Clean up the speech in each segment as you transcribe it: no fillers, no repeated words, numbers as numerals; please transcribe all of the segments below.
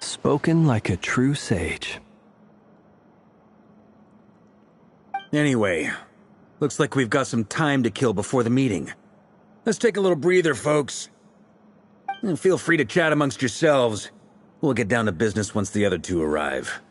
Spoken like a true sage. Anyway, looks like we've got some time to kill before the meeting. Let's take a little breather, folks. And feel free to chat amongst yourselves. We'll get down to business once the other two arrive.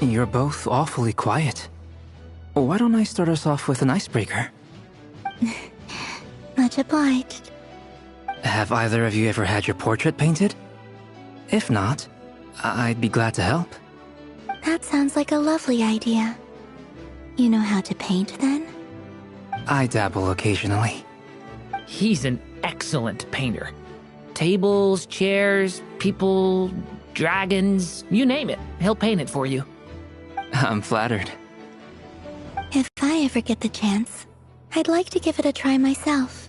You're both awfully quiet. Why don't I start us off with an icebreaker? Much obliged. Have either of you ever had your portrait painted? If not, I'd be glad to help. That sounds like a lovely idea. You know how to paint, then? I dabble occasionally. He's an excellent painter. Tables, chairs, people, dragons, you name it. He'll paint it for you. I'm flattered. If I ever get the chance, I'd like to give it a try myself.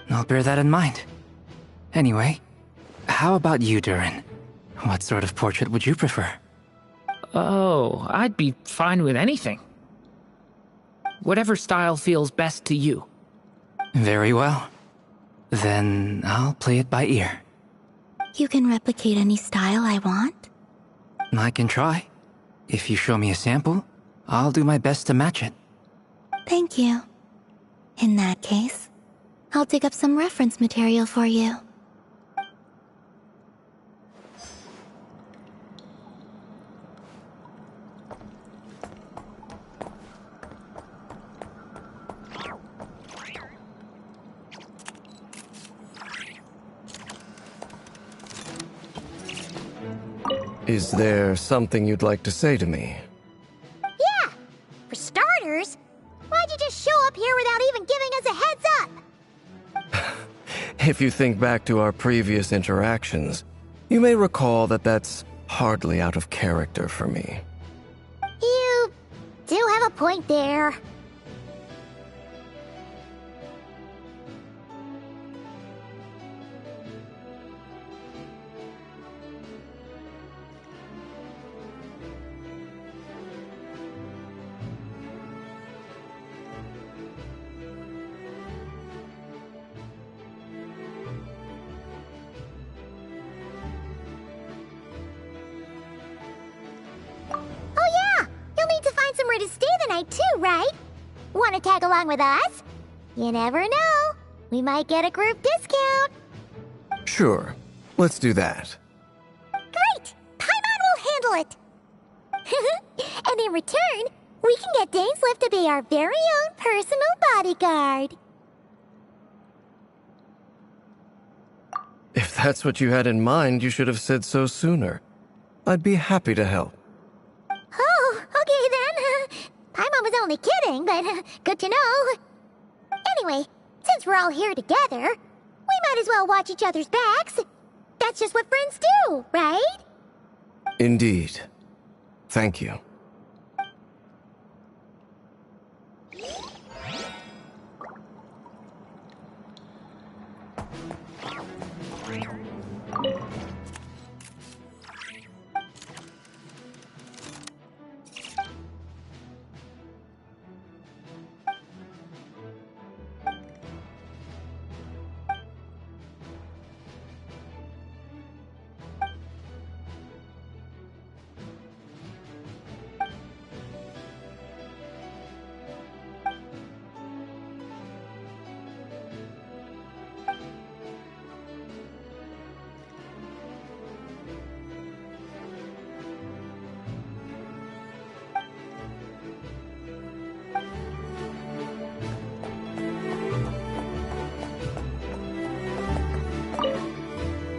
I'll bear that in mind. Anyway, how about you, Durin? What sort of portrait would you prefer? Oh, I'd be fine with anything. Whatever style feels best to you. Very well. Then I'll play it by ear. You can replicate any style I want? I can try. If you show me a sample, I'll do my best to match it. Thank you. In that case, I'll dig up some reference material for you. Is there something you'd like to say to me? Yeah! For starters, why'd you just show up here without even giving us a heads up? If you think back to our previous interactions, you may recall that that's hardly out of character for me. You do have a point there. To stay the night too, right? Want to tag along with us? You never know. We might get a group discount. Sure. Let's do that. Great! Paimon will handle it. And in return, we can get Dainslift to be our very own personal bodyguard. If that's what you had in mind, you should have said so sooner. I'd be happy to help. Oh, okay then. Paimon was only kidding, but good to know. Anyway, since we're all here together, we might as well watch each other's backs. That's just what friends do, right? Indeed. Thank you.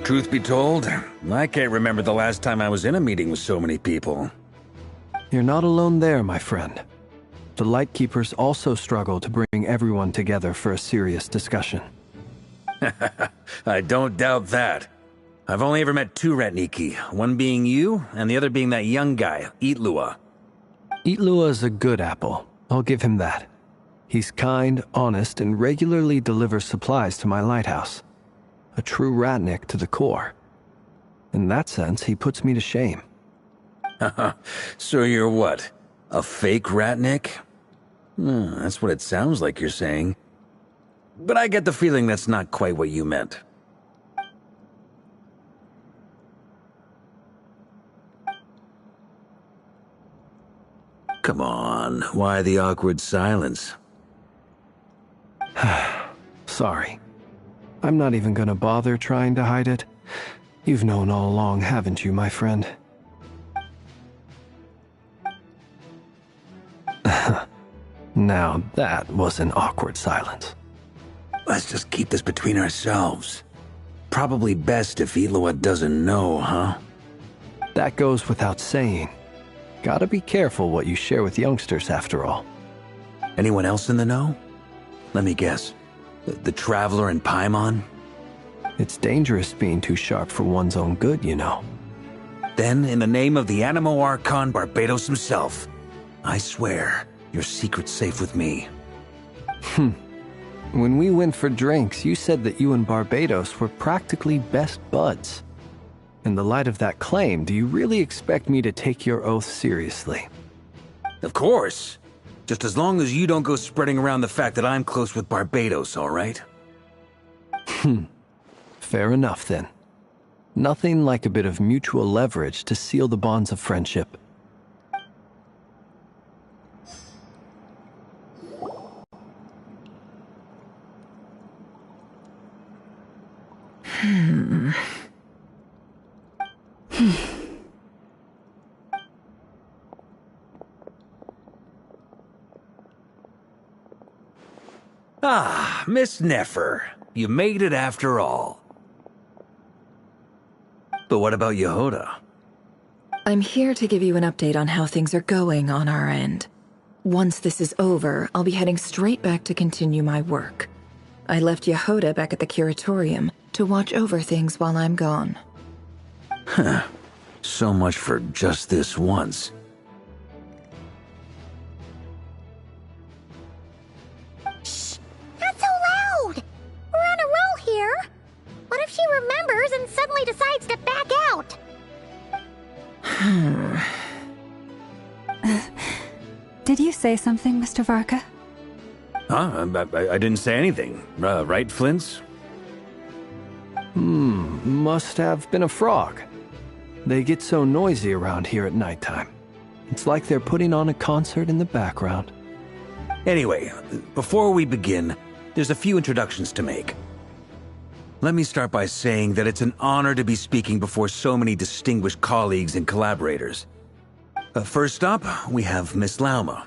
Truth be told, I can't remember the last time I was in a meeting with so many people. You're not alone there, my friend. The Lightkeepers also struggle to bring everyone together for a serious discussion. I don't doubt that. I've only ever met two Ratniki, one being you, and the other being that young guy, Itlua. Itlua's a good apple. I'll give him that. He's kind, honest, and regularly delivers supplies to my lighthouse. A true Ratnik to the core. In that sense, he puts me to shame. So you're what? A fake Ratnik? That's what it sounds like you're saying. But I get the feeling that's not quite what you meant. Come on, why the awkward silence? Sorry. I'm not even gonna bother trying to hide it. You've known all along, haven't you, my friend? Now that was an awkward silence. Let's just keep this between ourselves. Probably best if Itlua doesn't know, huh? That goes without saying. Gotta be careful what you share with youngsters, after all. Anyone else in the know? Let me guess. The Traveler and Paimon? It's dangerous being too sharp for one's own good, you know. Then, in the name of the Animo Archon Barbados himself, I swear your secret's safe with me. When we went for drinks, you said that you and Barbados were practically best buds. In the light of that claim, do you really expect me to take your oath seriously? Of course. Just as long as you don't go spreading around the fact that I'm close with Barbados, all right? Fair enough, then. Nothing like a bit of mutual leverage to seal the bonds of friendship. Ah, Miss Nefer. You made it after all. But what about Yehoda? I'm here to give you an update on how things are going on our end. Once this is over, I'll be heading straight back to continue my work. I left Yehoda back at the curatorium to watch over things while I'm gone. So much for just this once. Shh! Not so loud! We're on a roll here! What if she remembers and suddenly decides to back out? Did you say something, Mr. Varka? Huh? I didn't say anything. Right, Flints? Must have been a frog. They get so noisy around here at nighttime. It's like they're putting on a concert in the background. Anyway, before we begin, there's a few introductions to make. Let me start by saying that it's an honor to be speaking before so many distinguished colleagues and collaborators. First up, we have Miss Lauma.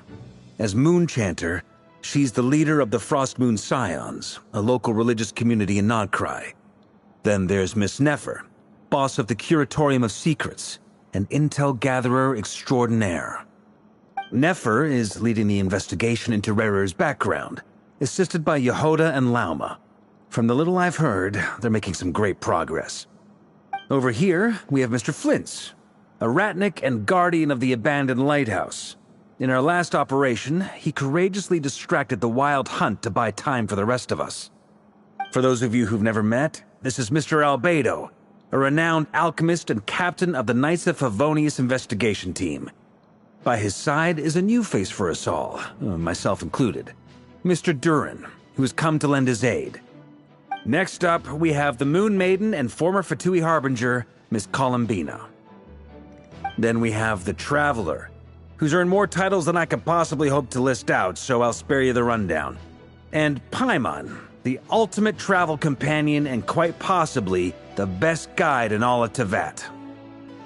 As Moon Chanter, she's the leader of the Frost Moon Scions, a local religious community in Nodcry. Then there's Miss Nefer, boss of the Curatorium of Secrets, an intel gatherer extraordinaire. Nefer is leading the investigation into Rerer's background, assisted by Yehoda and Lauma. From the little I've heard, they're making some great progress. Over here, we have Mr. Flints, a Ratnik and guardian of the abandoned lighthouse. In our last operation, he courageously distracted the wild hunt to buy time for the rest of us. For those of you who've never met, this is Mr. Albedo, a renowned alchemist and captain of the Knights of Favonius investigation team. By his side is a new face for us all, myself included, Mr. Durin, who has come to lend his aid. Next up, we have the Moon Maiden and former Fatui Harbinger, Miss Columbina. Then we have the Traveler, who's earned more titles than I could possibly hope to list out, so I'll spare you the rundown. And Paimon, the ultimate travel companion and quite possibly the best guide in all of Tevat.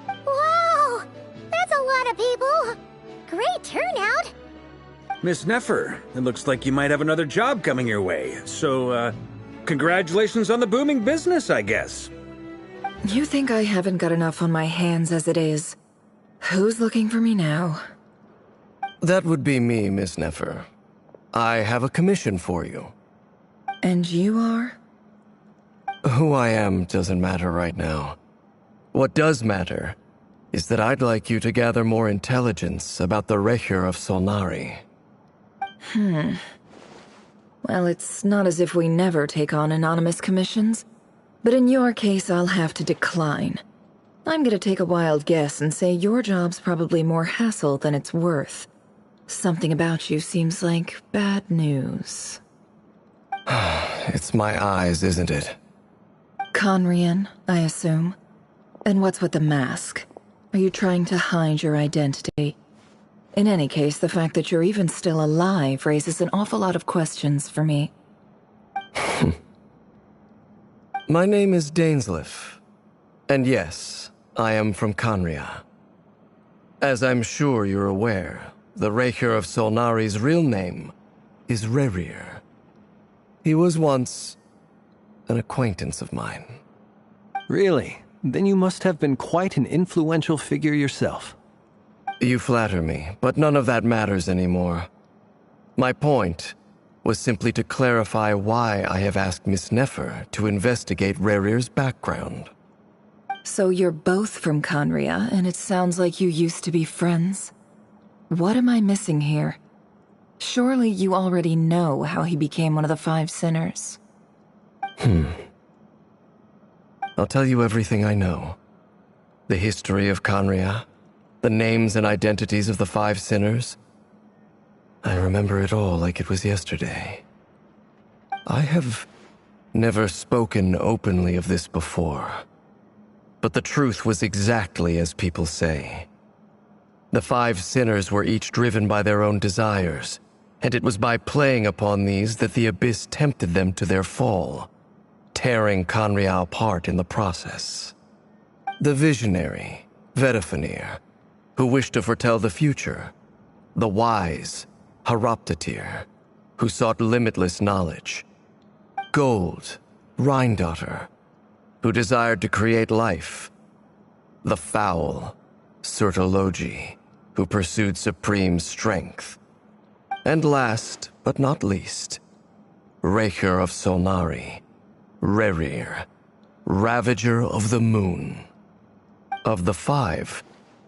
Wow! That's a lot of people! Great turnout! Miss Nefer, it looks like you might have another job coming your way, so, congratulations on the booming business, I guess. You think I haven't got enough on my hands as it is? Who's looking for me now? That would be me, Miss Nefer. I have a commission for you. And you are? Who I am doesn't matter right now. What does matter is that I'd like you to gather more intelligence about the Recher of Solnari. Well, it's not as if we never take on anonymous commissions, but in your case, I'll have to decline. I'm gonna take a wild guess and say your job's probably more hassle than it's worth. Something about you seems like bad news. It's my eyes, isn't it? Conrian, I assume. And what's with the mask? Are you trying to hide your identity? In any case, the fact that you're even still alive raises an awful lot of questions for me. My name is Dainsleif. And yes, I am from Conria. As I'm sure you're aware, the Recher of Solnari's real name is Rerir. He was once an acquaintance of mine. Really? Then you must have been quite an influential figure yourself. You flatter me, but none of that matters anymore. My point was simply to clarify why I have asked Miss Nefer to investigate Rerir's background. So you're both from Conria, and it sounds like you used to be friends? What am I missing here? Surely you already know how he became one of the Five Sinners. I'll tell you everything I know. The history of Conria, the names and identities of the Five Sinners. I remember it all like it was yesterday. I have never spoken openly of this before, but the truth was exactly as people say. The Five Sinners were each driven by their own desires, and it was by playing upon these that the Abyss tempted them to their fall, tearing Conria apart in the process. The visionary, Vedifenir, who wished to foretell the future. The wise, Haroptatir, who sought limitless knowledge. Gold, Rhindaughter, who desired to create life. The foul, Surtologi, who pursued supreme strength. And last, but not least, Recher of Solnari, Rerir, Ravager of the Moon. Of the five,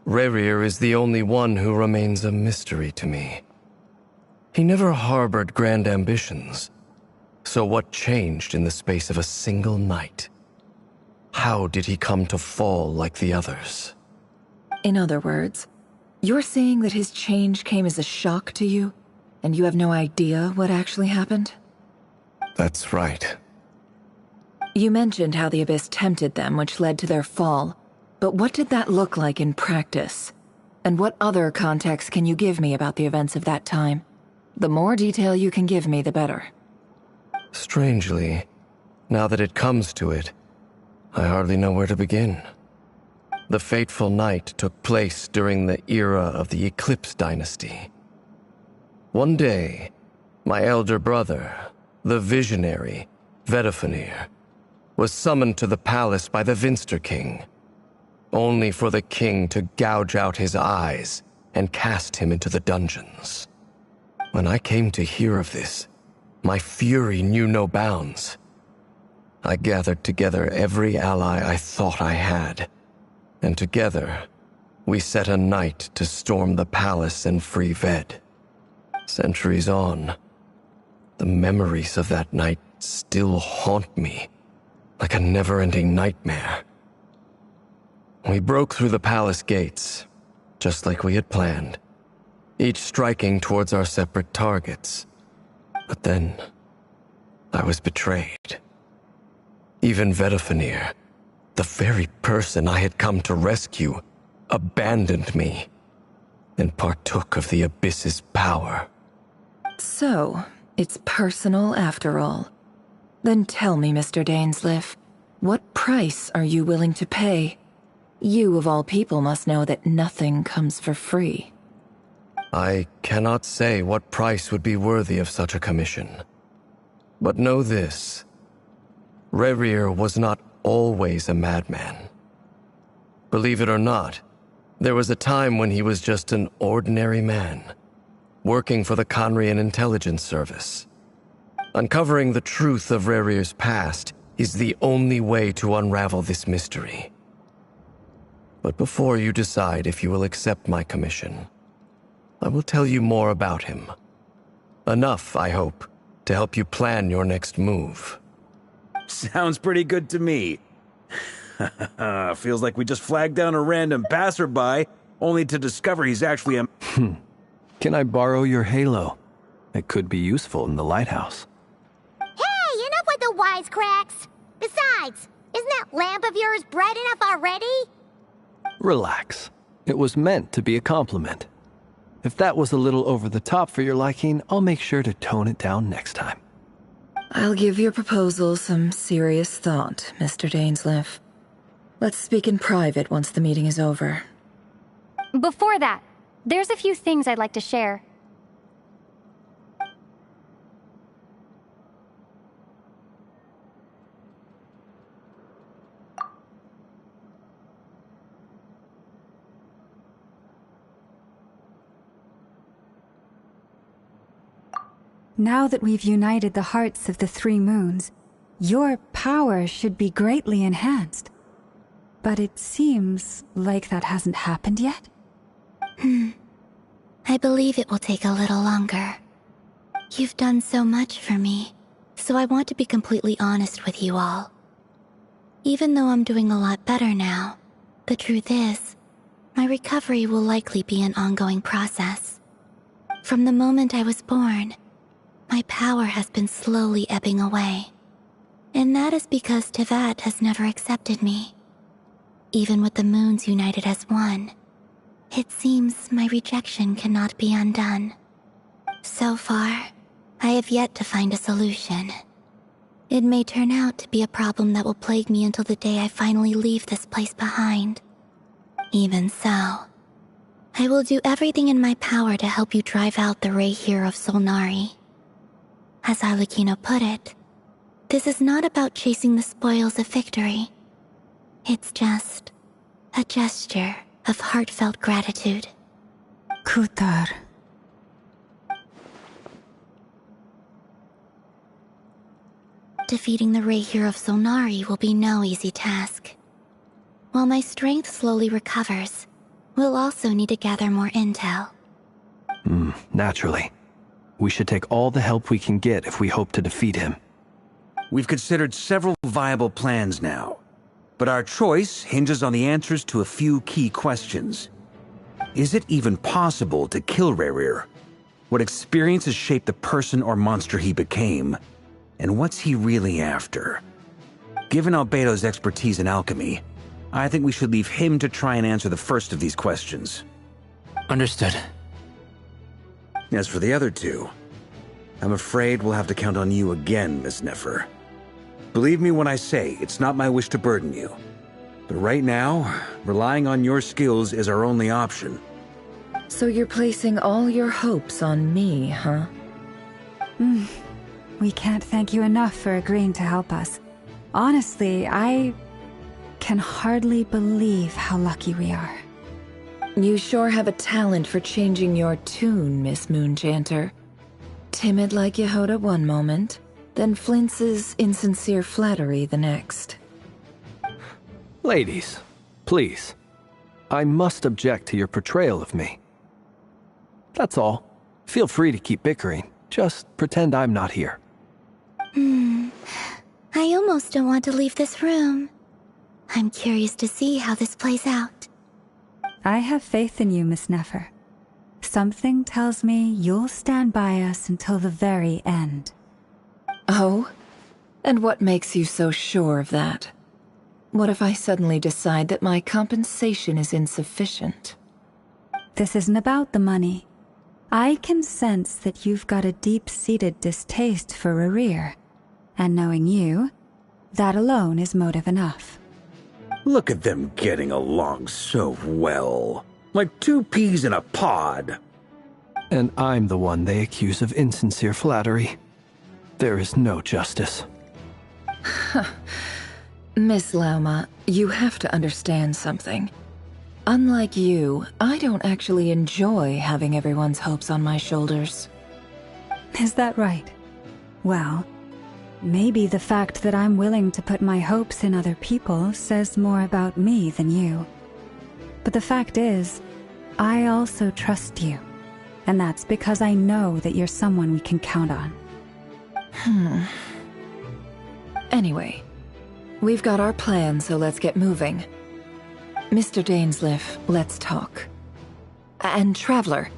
Rerir is the only one who remains a mystery to me. He never harbored grand ambitions, so what changed in the space of a single night? How did he come to fall like the others? In other words, you're saying that his change came as a shock to you, and you have no idea what actually happened? That's right. You mentioned how the Abyss tempted them, which led to their fall. But what did that look like in practice? And what other context can you give me about the events of that time? The more detail you can give me, the better. Strangely, now that it comes to it, I hardly know where to begin. The fateful night took place during the era of the Eclipse Dynasty. One day, my elder brother, the visionary, Vedifenir, was summoned to the palace by the Vinster King, only for the king to gouge out his eyes and cast him into the dungeons. When I came to hear of this, my fury knew no bounds. I gathered together every ally I thought I had, and together, we set a night to storm the palace and free Ved. Centuries on, the memories of that night still haunt me like a never-ending nightmare. We broke through the palace gates, just like we had planned, each striking towards our separate targets. But then, I was betrayed. Even Vedifenir, the very person I had come to rescue, abandoned me and partook of the Abyss's power. So, it's personal after all. Then tell me, Mr. Dainsleif, what price are you willing to pay? You, of all people, must know that nothing comes for free. I cannot say what price would be worthy of such a commission. But know this. Rerir was not always a madman. Believe it or not, there was a time when he was just an ordinary man, working for the Conrian Intelligence Service. Uncovering the truth of Rerir's past is the only way to unravel this mystery. But before you decide if you will accept my commission, I will tell you more about him. Enough, I hope, to help you plan your next move. Sounds pretty good to me. Feels like we just flagged down a random passerby, only to discover he's actually a... Can I borrow your halo? It could be useful in the lighthouse. Hey, enough with the wisecracks! Besides, isn't that lamp of yours bright enough already? Relax. It was meant to be a compliment. If that was a little over the top for your liking, I'll make sure to tone it down next time. I'll give your proposal some serious thought, Mr. Dainsleif. Let's speak in private once the meeting is over. Before that, there's a few things I'd like to share. Now that we've united the hearts of the three moons, your power should be greatly enhanced. But it seems like that hasn't happened yet? I believe it will take a little longer. You've done so much for me, so I want to be completely honest with you all. Even though I'm doing a lot better now, the truth is, my recovery will likely be an ongoing process. From the moment I was born, my power has been slowly ebbing away. And that is because Tevat has never accepted me. Even with the moons united as one, it seems my rejection cannot be undone. So far, I have yet to find a solution. It may turn out to be a problem that will plague me until the day I finally leave this place behind. Even so, I will do everything in my power to help you drive out the Ray here of Solnari. As Arlecchino put it, this is not about chasing the spoils of victory. It's just a gesture of heartfelt gratitude. Kutar. Defeating the Ray here of Solnari will be no easy task. While my strength slowly recovers, we'll also need to gather more intel. Naturally. We should take all the help we can get if we hope to defeat him. We've considered several viable plans now, but our choice hinges on the answers to a few key questions. Is it even possible to kill Rerir? What experiences shaped the person or monster he became? And what's he really after? Given Albedo's expertise in alchemy, I think we should leave him to try and answer the first of these questions. Understood. As for the other two, I'm afraid we'll have to count on you again, Miss Nefer. Believe me when I say it's not my wish to burden you. But right now, relying on your skills is our only option. So you're placing all your hopes on me, huh? We can't thank you enough for agreeing to help us. Honestly, I can hardly believe how lucky we are. You sure have a talent for changing your tune, Miss Moonchanter. Timid like Yehoda one moment, then flinches insincere flattery the next. Ladies, please. I must object to your portrayal of me. That's all. Feel free to keep bickering. Just pretend I'm not here. I almost don't want to leave this room. I'm curious to see how this plays out. I have faith in you, Miss Nefer. Something tells me you'll stand by us until the very end. Oh? And what makes you so sure of that? What if I suddenly decide that my compensation is insufficient? This isn't about the money. I can sense that you've got a deep-seated distaste for Rerir. And knowing you, that alone is motive enough. Look at them getting along so well. Like two peas in a pod. And I'm the one they accuse of insincere flattery. There is no justice. Miss Lauma, you have to understand something. Unlike you, I don't actually enjoy having everyone's hopes on my shoulders. Is that right? Well, Maybe the fact that I'm willing to put my hopes in other people says more about me than you. But the fact is, I also trust you. And that's because I know that you're someone we can count on. Anyway, we've got our plan, so let's get moving. Mr. Dainsleif, let's talk. And Traveler,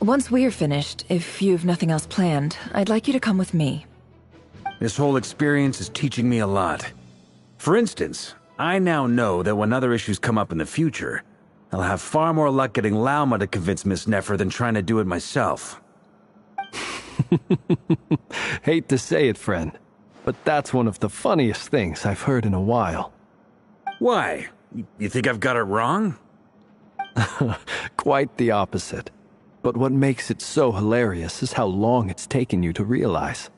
once we're finished, if you've nothing else planned, I'd like you to come with me. This whole experience is teaching me a lot. For instance, I now know that when other issues come up in the future, I'll have far more luck getting Lauma to convince Miss Nefer than trying to do it myself. Hate to say it, friend, but that's one of the funniest things I've heard in a while. Why? You think I've got it wrong? Quite the opposite. But what makes it so hilarious is how long it's taken you to realize.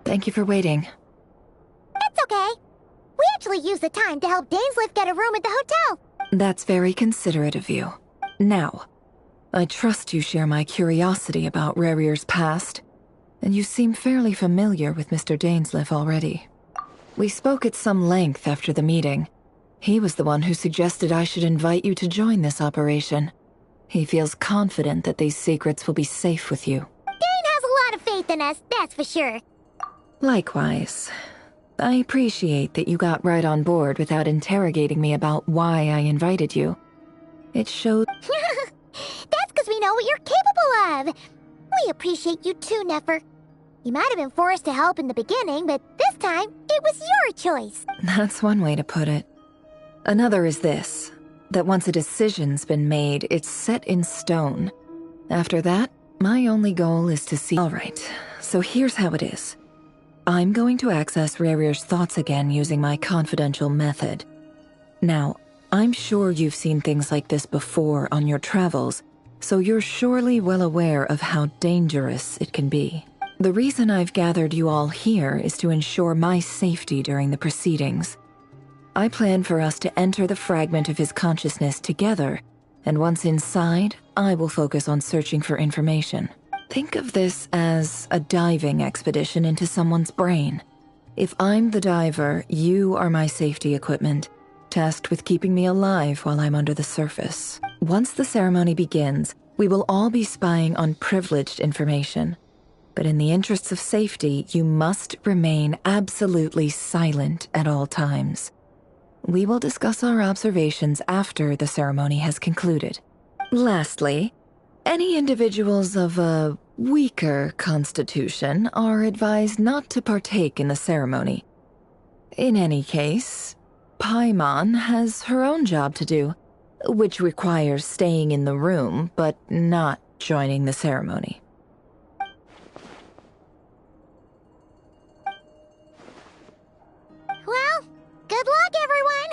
Thank you for waiting. That's okay. We actually used the time to help Dainsleif get a room at the hotel. That's very considerate of you. Now, I trust you share my curiosity about Rarier's past, and you seem fairly familiar with Mr. Dainsleif already. We spoke at some length after the meeting. He was the one who suggested I should invite you to join this operation. He feels confident that these secrets will be safe with you. Dane has a lot of faith in us, that's for sure. Likewise. I appreciate that you got right on board without interrogating me about why I invited you. It showed... That's because we know what you're capable of. We appreciate you too, Nefer. You might have been forced to help in the beginning, but this time, it was your choice. That's one way to put it. Another is this, that once a decision's been made, it's set in stone. After that, my only goal is to see... Alright, so here's how it is. I'm going to access Rarier's thoughts again using my confidential method. Now, I'm sure you've seen things like this before on your travels, so you're surely well aware of how dangerous it can be. The reason I've gathered you all here is to ensure my safety during the proceedings. I plan for us to enter the fragment of his consciousness together, and once inside, I will focus on searching for information. Think of this as a diving expedition into someone's brain. If I'm the diver, you are my safety equipment, tasked with keeping me alive while I'm under the surface. Once the ceremony begins, we will all be spying on privileged information. But in the interests of safety, you must remain absolutely silent at all times. We will discuss our observations after the ceremony has concluded. Lastly, any individuals of a weaker constitution are advised not to partake in the ceremony. In any case, Paimon has her own job to do, which requires staying in the room but not joining the ceremony. Well, good luck, everyone!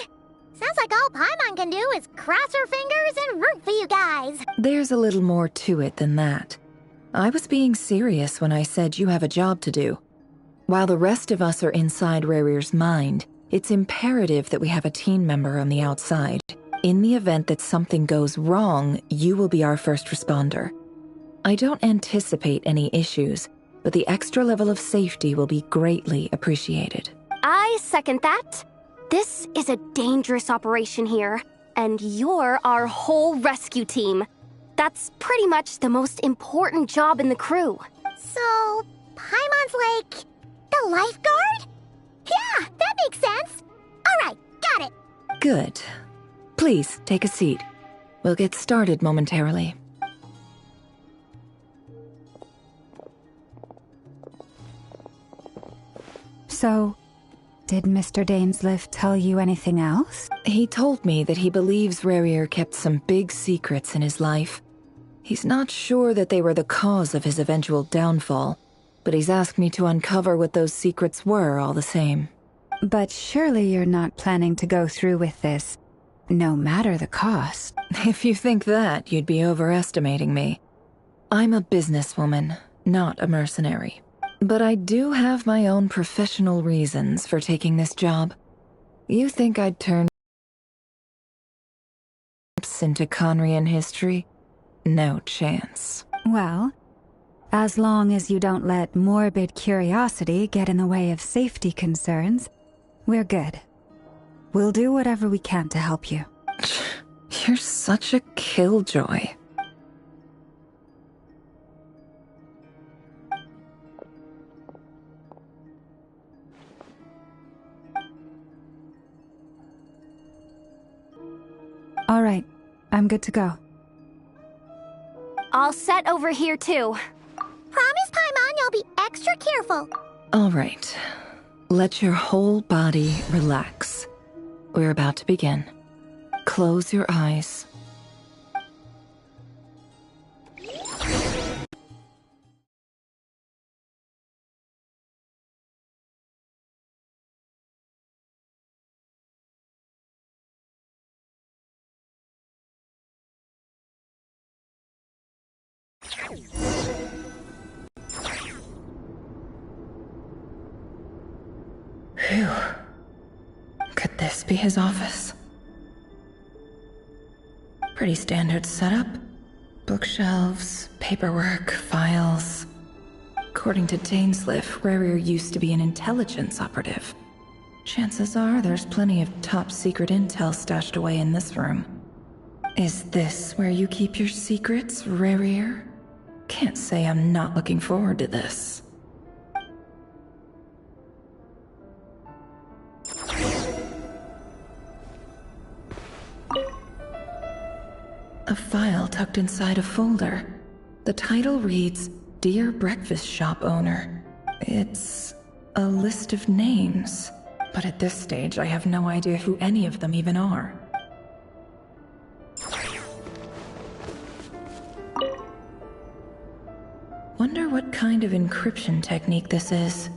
Sounds like all Paimon can do is cross her fingers and root for you guys. There's a little more to it than that. I was being serious when I said you have a job to do. While the rest of us are inside Rarir's mind, it's imperative that we have a team member on the outside. In the event that something goes wrong, you will be our first responder. I don't anticipate any issues, but the extra level of safety will be greatly appreciated. I second that. This is a dangerous operation here, and you're our whole rescue team. That's pretty much the most important job in the crew. So, Paimon's like the lifeguard? Yeah, that makes sense. All right, got it. Good. Please, take a seat. We'll get started momentarily. So, did Mr. Dainsliff tell you anything else? He told me that he believes Rarir kept some big secrets in his life. He's not sure that they were the cause of his eventual downfall, but he's asked me to uncover what those secrets were all the same. But surely you're not planning to go through with this, no matter the cost. If you think that, you'd be overestimating me. I'm a businesswoman, not a mercenary. But I do have my own professional reasons for taking this job. You think I'd turn into Conrian history? No chance. Well, as long as you don't let morbid curiosity get in the way of safety concerns, we're good. We'll do whatever we can to help you. You're such a killjoy. All right, I'm good to go. All set over here, too. Promise, Paimon, you'll be extra careful. All right. Let your whole body relax. We're about to begin. Close your eyes. Phew. Could this be his office? Pretty standard setup. Bookshelves, paperwork, files. According to Dainsliff, Rarir used to be an intelligence operative. Chances are there's plenty of top secret intel stashed away in this room. Is this where you keep your secrets, Rarir? Can't say I'm not looking forward to this. A file tucked inside a folder. The title reads, Dear Breakfast Shop Owner. It's a list of names, but at this stage I have no idea who any of them even are. Wonder what kind of encryption technique this is.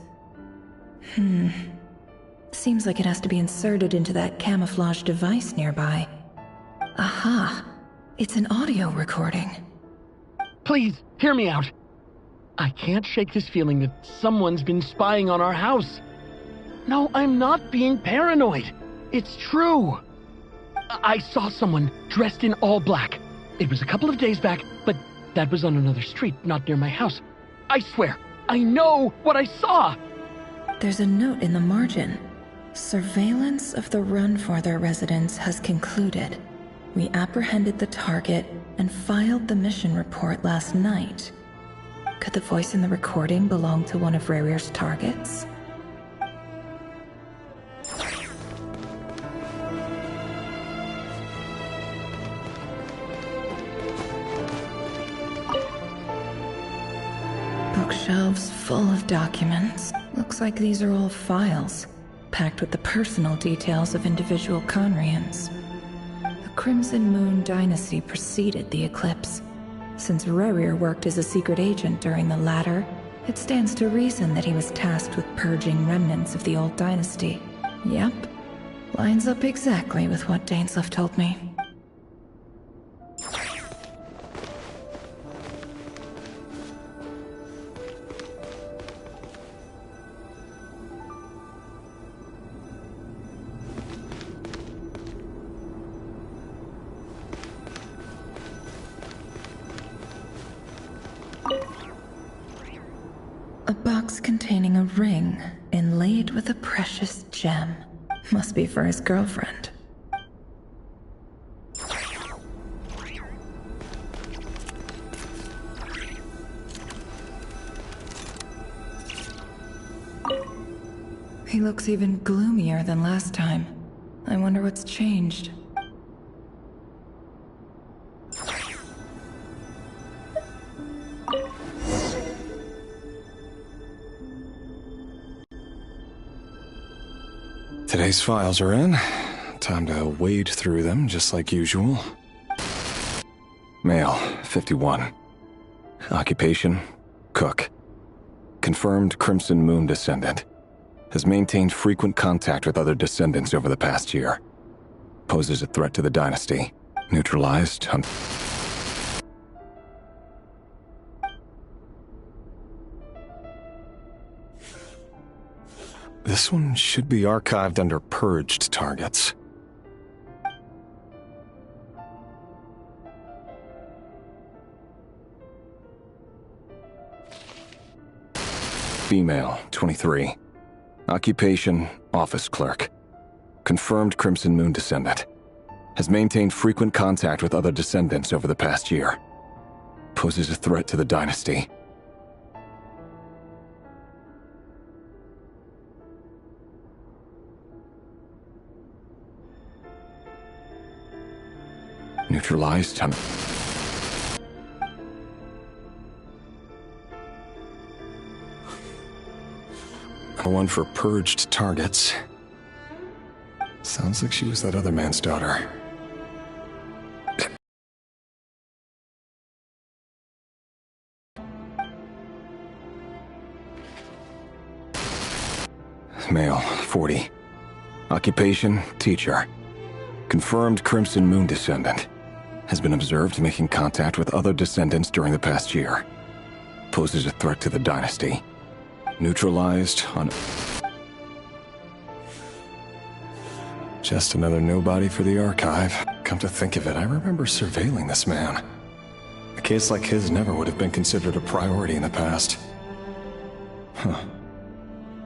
Seems like it has to be inserted into that camouflage device nearby. Aha! It's an audio recording. Please, hear me out. I can't shake this feeling that someone's been spying on our house. No, I'm not being paranoid. It's true. I saw someone dressed in all black. It was a couple of days back, but that was on another street, not near my house. I swear, I know what I saw. There's a note in the margin. Surveillance of the run for their residence has concluded. We apprehended the target and filed the mission report last night. Could the voice in the recording belong to one of Rerir's targets? Bookshelves full of documents. Looks like these are all files, packed with the personal details of individual Conrians. The Crimson Moon dynasty preceded the eclipse. Since Rerir worked as a secret agent during the latter, it stands to reason that he was tasked with purging remnants of the old dynasty. Yep, lines up exactly with what Dainsleif told me. A box containing a ring inlaid with a precious gem. Must be for his girlfriend. He looks even gloomier than last time. I wonder what's changed. Today's files are in. Time to wade through them, just like usual. Male, 51. Occupation, cook. Confirmed Crimson Moon descendant. Has maintained frequent contact with other descendants over the past year. Poses a threat to the dynasty. Neutralized on... This one should be archived under purged targets. Female, 23. Occupation, office clerk. Confirmed Crimson Moon descendant. Has maintained frequent contact with other descendants over the past year. Poses a threat to the dynasty. Neutralized on... One for purged targets. Sounds like she was that other man's daughter. Male, 40. Occupation, teacher. Confirmed Crimson Moon descendant. Has been observed making contact with other descendants during the past year. Poses a threat to the dynasty. Neutralized on... Just another nobody for the archive. Come to think of it, I remember surveilling this man. A case like his never would have been considered a priority in the past. Huh.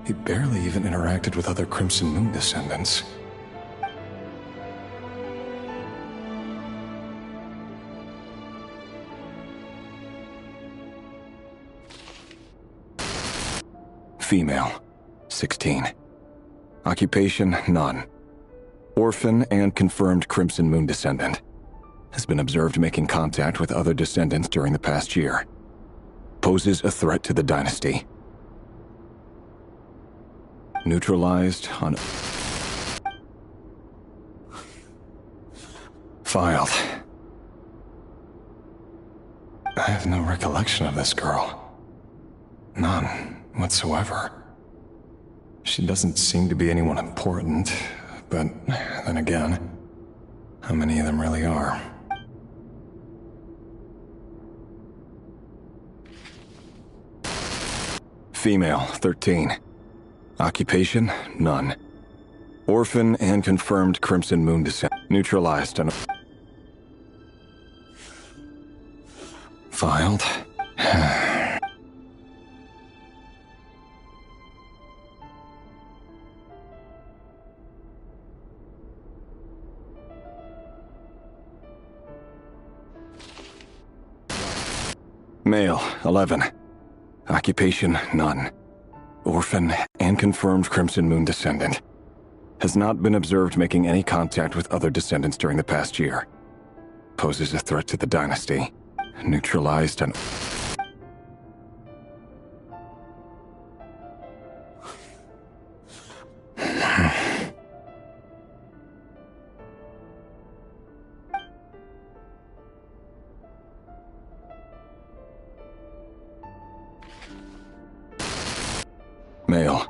He barely even interacted with other Crimson Moon descendants. Female, 16. Occupation, none. Orphan and confirmed Crimson Moon descendant. Has been observed making contact with other descendants during the past year. Poses a threat to the dynasty. Neutralized on... Filed. I have no recollection of this girl. None. Whatsoever. She doesn't seem to be anyone important, but then again, how many of them really are? Female, 13. Occupation, none. Orphan and confirmed Crimson Moon descent. Neutralized on... Filed. Male, 11. Occupation, none. Orphan and confirmed Crimson Moon descendant. Has not been observed making any contact with other descendants during the past year. Poses a threat to the dynasty. Neutralized and... Male.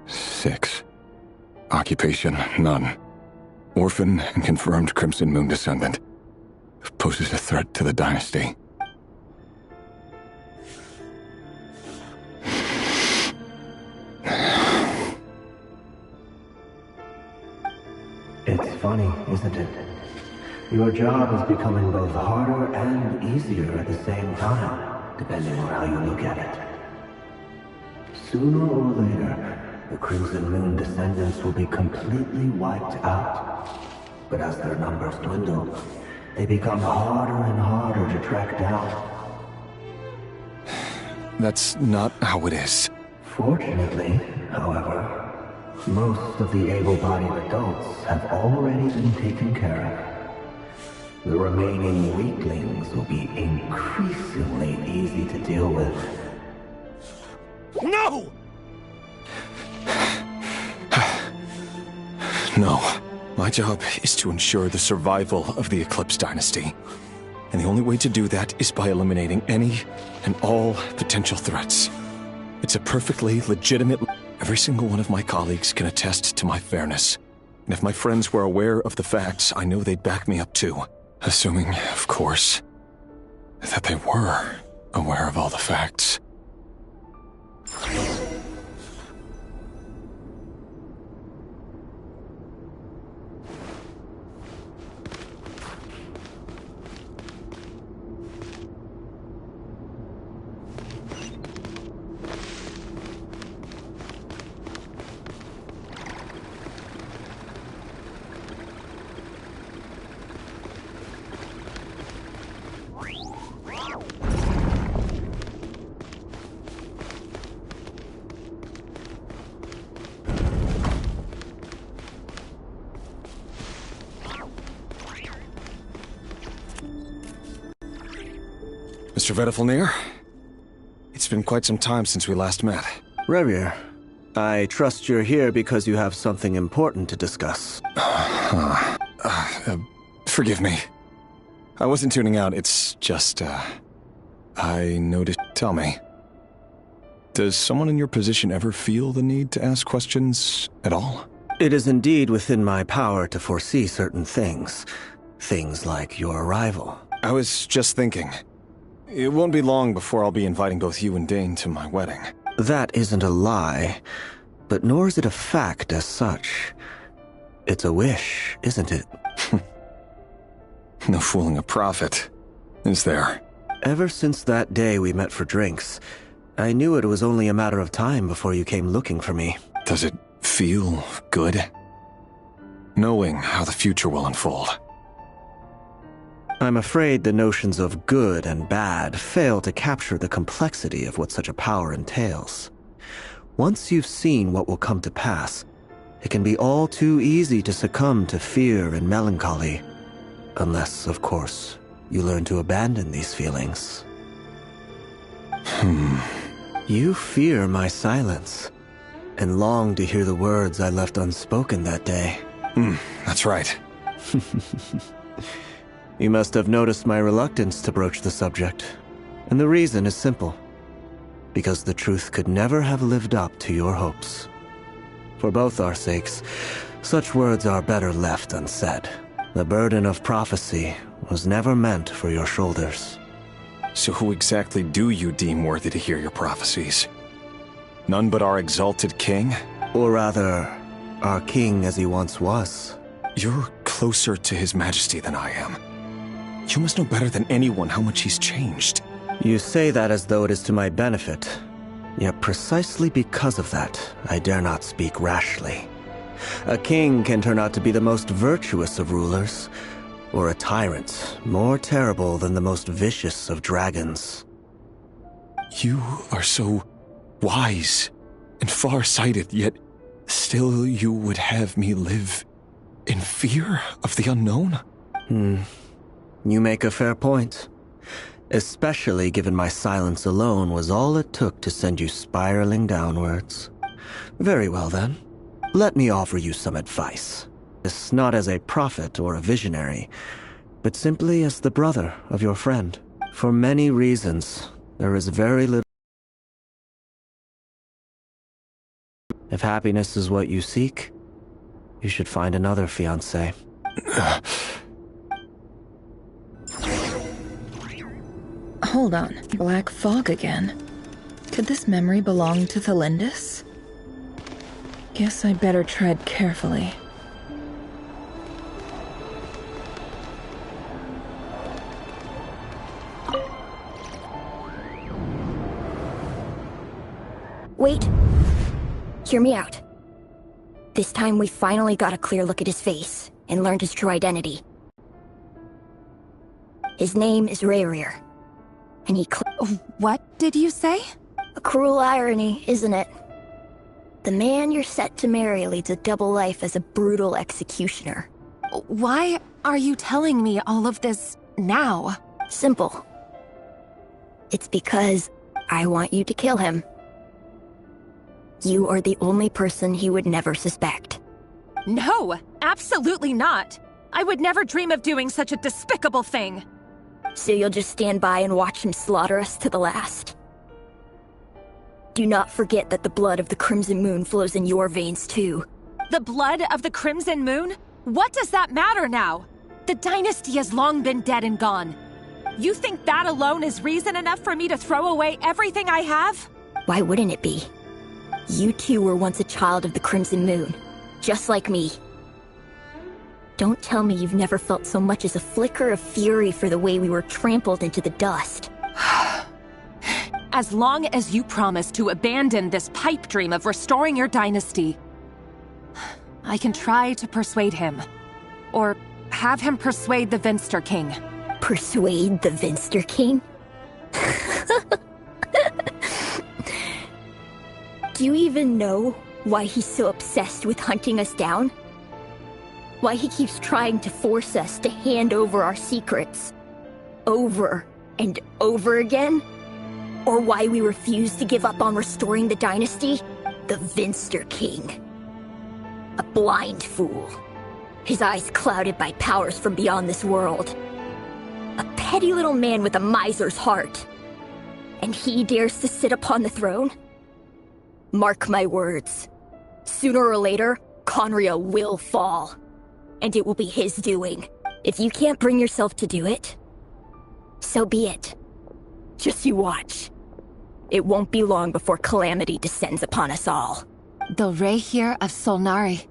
6. Occupation, none. Orphan and confirmed Crimson Moon descendant. Poses a threat to the dynasty. It's funny, isn't it? Your job is becoming both harder and easier at the same time, depending on how you look at it. Sooner or later, the Crimson Moon descendants will be completely wiped out. But as their numbers dwindle, they become harder and harder to track down. That's not how it is. Fortunately, however, most of the able-bodied adults have already been taken care of. The remaining weaklings will be increasingly easy to deal with. No! No. My job is to ensure the survival of the Eclipse Dynasty. And the only way to do that is by eliminating any and all potential threats. It's a perfectly legitimate... Every single one of my colleagues can attest to my fairness. And if my friends were aware of the facts, I know they'd back me up too. Assuming, of course, that they were aware of all the facts. Mr. Vedifalnir, it's been quite some time since we last met. Revier, I trust you're here because you have something important to discuss. Forgive me. I wasn't tuning out, it's just, I noticed... Tell me, does someone in your position ever feel the need to ask questions at all? It is indeed within my power to foresee certain things. Things like your arrival. I was just thinking... It won't be long before I'll be inviting both you and Dane to my wedding. That isn't a lie, but nor is it a fact as such. It's a wish, isn't it? No fooling a prophet, is there? Ever since that day we met for drinks, I knew it was only a matter of time before you came looking for me. Does it feel good? Knowing how the future will unfold. I'm afraid the notions of good and bad fail to capture the complexity of what such a power entails. Once you've seen what will come to pass, it can be all too easy to succumb to fear and melancholy. Unless, of course, you learn to abandon these feelings. You fear my silence, and long to hear the words I left unspoken that day. That's right. You must have noticed my reluctance to broach the subject. And the reason is simple. Because the truth could never have lived up to your hopes. For both our sakes, such words are better left unsaid. The burden of prophecy was never meant for your shoulders. So who exactly do you deem worthy to hear your prophecies? None but our exalted king? Or rather, our king as he once was. You're closer to his majesty than I am. You must know better than anyone how much he's changed. You say that as though it is to my benefit. Yet precisely because of that, I dare not speak rashly. A king can turn out to be the most virtuous of rulers, or a tyrant more terrible than the most vicious of dragons. You are so wise and far-sighted, yet still you would have me live in fear of the unknown? You make a fair point. Especially given my silence alone was all it took to send you spiraling downwards. Very well then. Let me offer you some advice. This not as a prophet or a visionary, but simply as the brother of your friend. For many reasons, there is very little. If happiness is what you seek, you should find another fiancé. Hold on. Black fog again. Could this memory belong to Thelindis? Guess I'd better tread carefully. Wait. Hear me out. This time we finally got a clear look at his face and learned his true identity. His name is Rayrir, and he What did you say? A cruel irony, isn't it? The man you're set to marry leads a double life as a brutal executioner. Why are you telling me all of this now? Simple. It's because I want you to kill him. You are the only person he would never suspect. No, absolutely not. I would never dream of doing such a despicable thing. So you'll just stand by and watch him slaughter us to the last. Do not forget that the blood of the Crimson Moon flows in your veins too. The blood of the Crimson Moon? What does that matter now? The dynasty has long been dead and gone. You think that alone is reason enough for me to throw away everything I have? Why wouldn't it be? You two were once a child of the Crimson Moon, just like me. Don't tell me you've never felt so much as a flicker of fury for the way we were trampled into the dust. As long as you promise to abandon this pipe dream of restoring your dynasty, I can try to persuade him. Or have him persuade the Vinster King. Persuade the Vinster King? Do you even know why he's so obsessed with hunting us down? Why he keeps trying to force us to hand over our secrets over and over again? Or why we refuse to give up on restoring the dynasty? The Vinster King. A blind fool. His eyes clouded by powers from beyond this world. A petty little man with a miser's heart. And he dares to sit upon the throne? Mark my words. Sooner or later, Conria will fall. And it will be his doing. If you can't bring yourself to do it, so be it. Just you watch. It won't be long before calamity descends upon us all. The Rayrir of Solnari.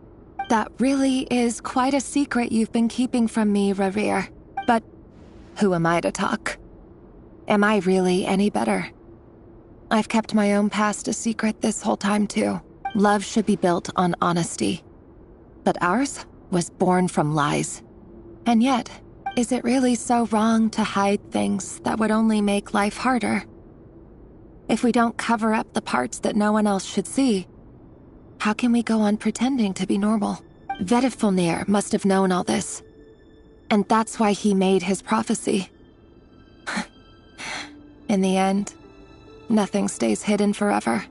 That really is quite a secret you've been keeping from me, Rayrir. But who am I to talk? Am I really any better? I've kept my own past a secret this whole time too. Love should be built on honesty. But ours was born from lies. And yet, is it really so wrong to hide things that would only make life harder? If we don't cover up the parts that no one else should see, how can we go on pretending to be normal? Vedifulnir must have known all this. And that's why he made his prophecy. In the end, nothing stays hidden forever.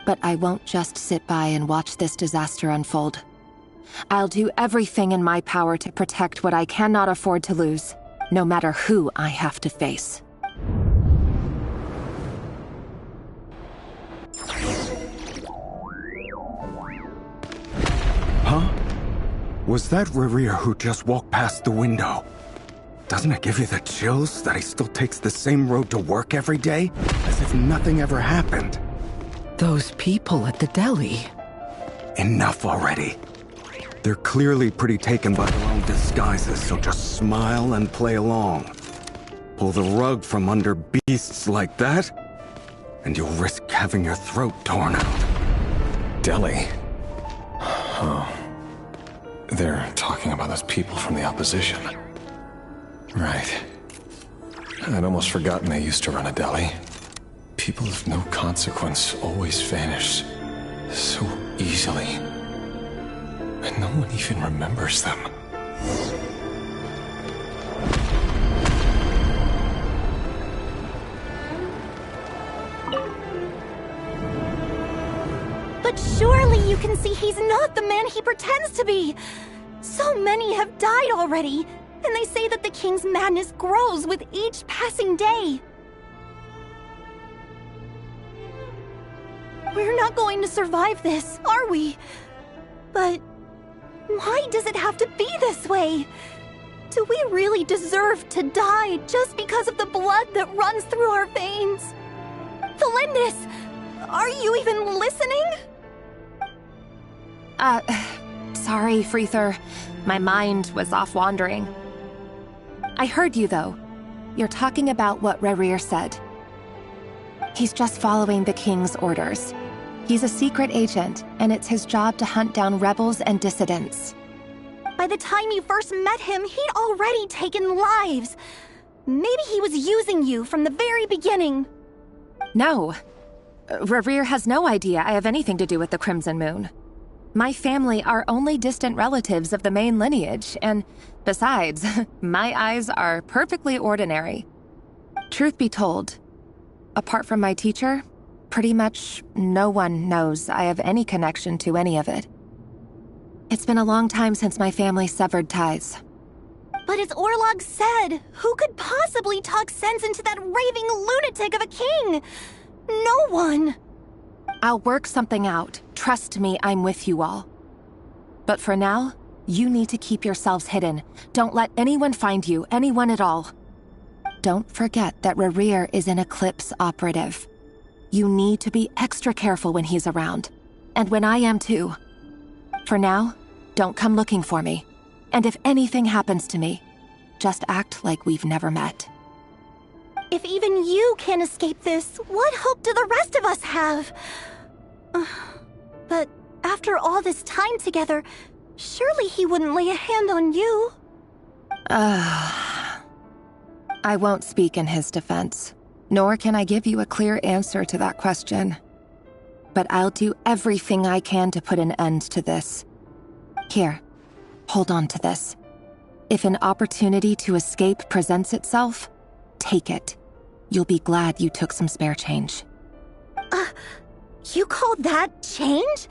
But I won't just sit by and watch this disaster unfold. I'll do everything in my power to protect what I cannot afford to lose, no matter who I have to face. Huh? Was that Rayrir who just walked past the window? Doesn't it give you the chills that he still takes the same road to work every day? As if nothing ever happened. Those people at the deli. Enough already. They're clearly pretty taken by their own disguises, so just smile and play along. Pull the rug from under beasts like that, and you'll risk having your throat torn out. Deli? Oh. They're talking about those people from the opposition. Right. I'd almost forgotten they used to run a deli. People of no consequence always vanish so easily. And no one even remembers them. But surely you can see he's not the man he pretends to be! So many have died already, and they say that the king's madness grows with each passing day. We're not going to survive this, are we? But why does it have to be this way? Do we really deserve to die just because of the blood that runs through our veins? Felindis, are you even listening? Sorry, Freether. My mind was off wandering. I heard you, though. You're talking about what Rerir said. He's just following the king's orders. He's a secret agent, and it's his job to hunt down rebels and dissidents. By the time you first met him, he'd already taken lives. Maybe he was using you from the very beginning. No. Rerir has no idea I have anything to do with the Crimson Moon. My family are only distant relatives of the main lineage, and besides, my eyes are perfectly ordinary. Truth be told, apart from my teacher, pretty much no one knows I have any connection to any of it. It's been a long time since my family severed ties. But as Orlog said, who could possibly talk sense into that raving lunatic of a king? No one. I'll work something out. Trust me, I'm with you all. But for now, you need to keep yourselves hidden. Don't let anyone find you, anyone at all. Don't forget that Rerir is an Eclipse operative. You need to be extra careful when he's around. And when I am too. For now, don't come looking for me. And if anything happens to me, just act like we've never met. If even you can't escape this, what hope do the rest of us have? But after all this time together, surely he wouldn't lay a hand on you. I won't speak in his defense, nor can I give you a clear answer to that question. But I'll do everything I can to put an end to this. Here, hold on to this. If an opportunity to escape presents itself, take it. You'll be glad you took some spare change. You call that change?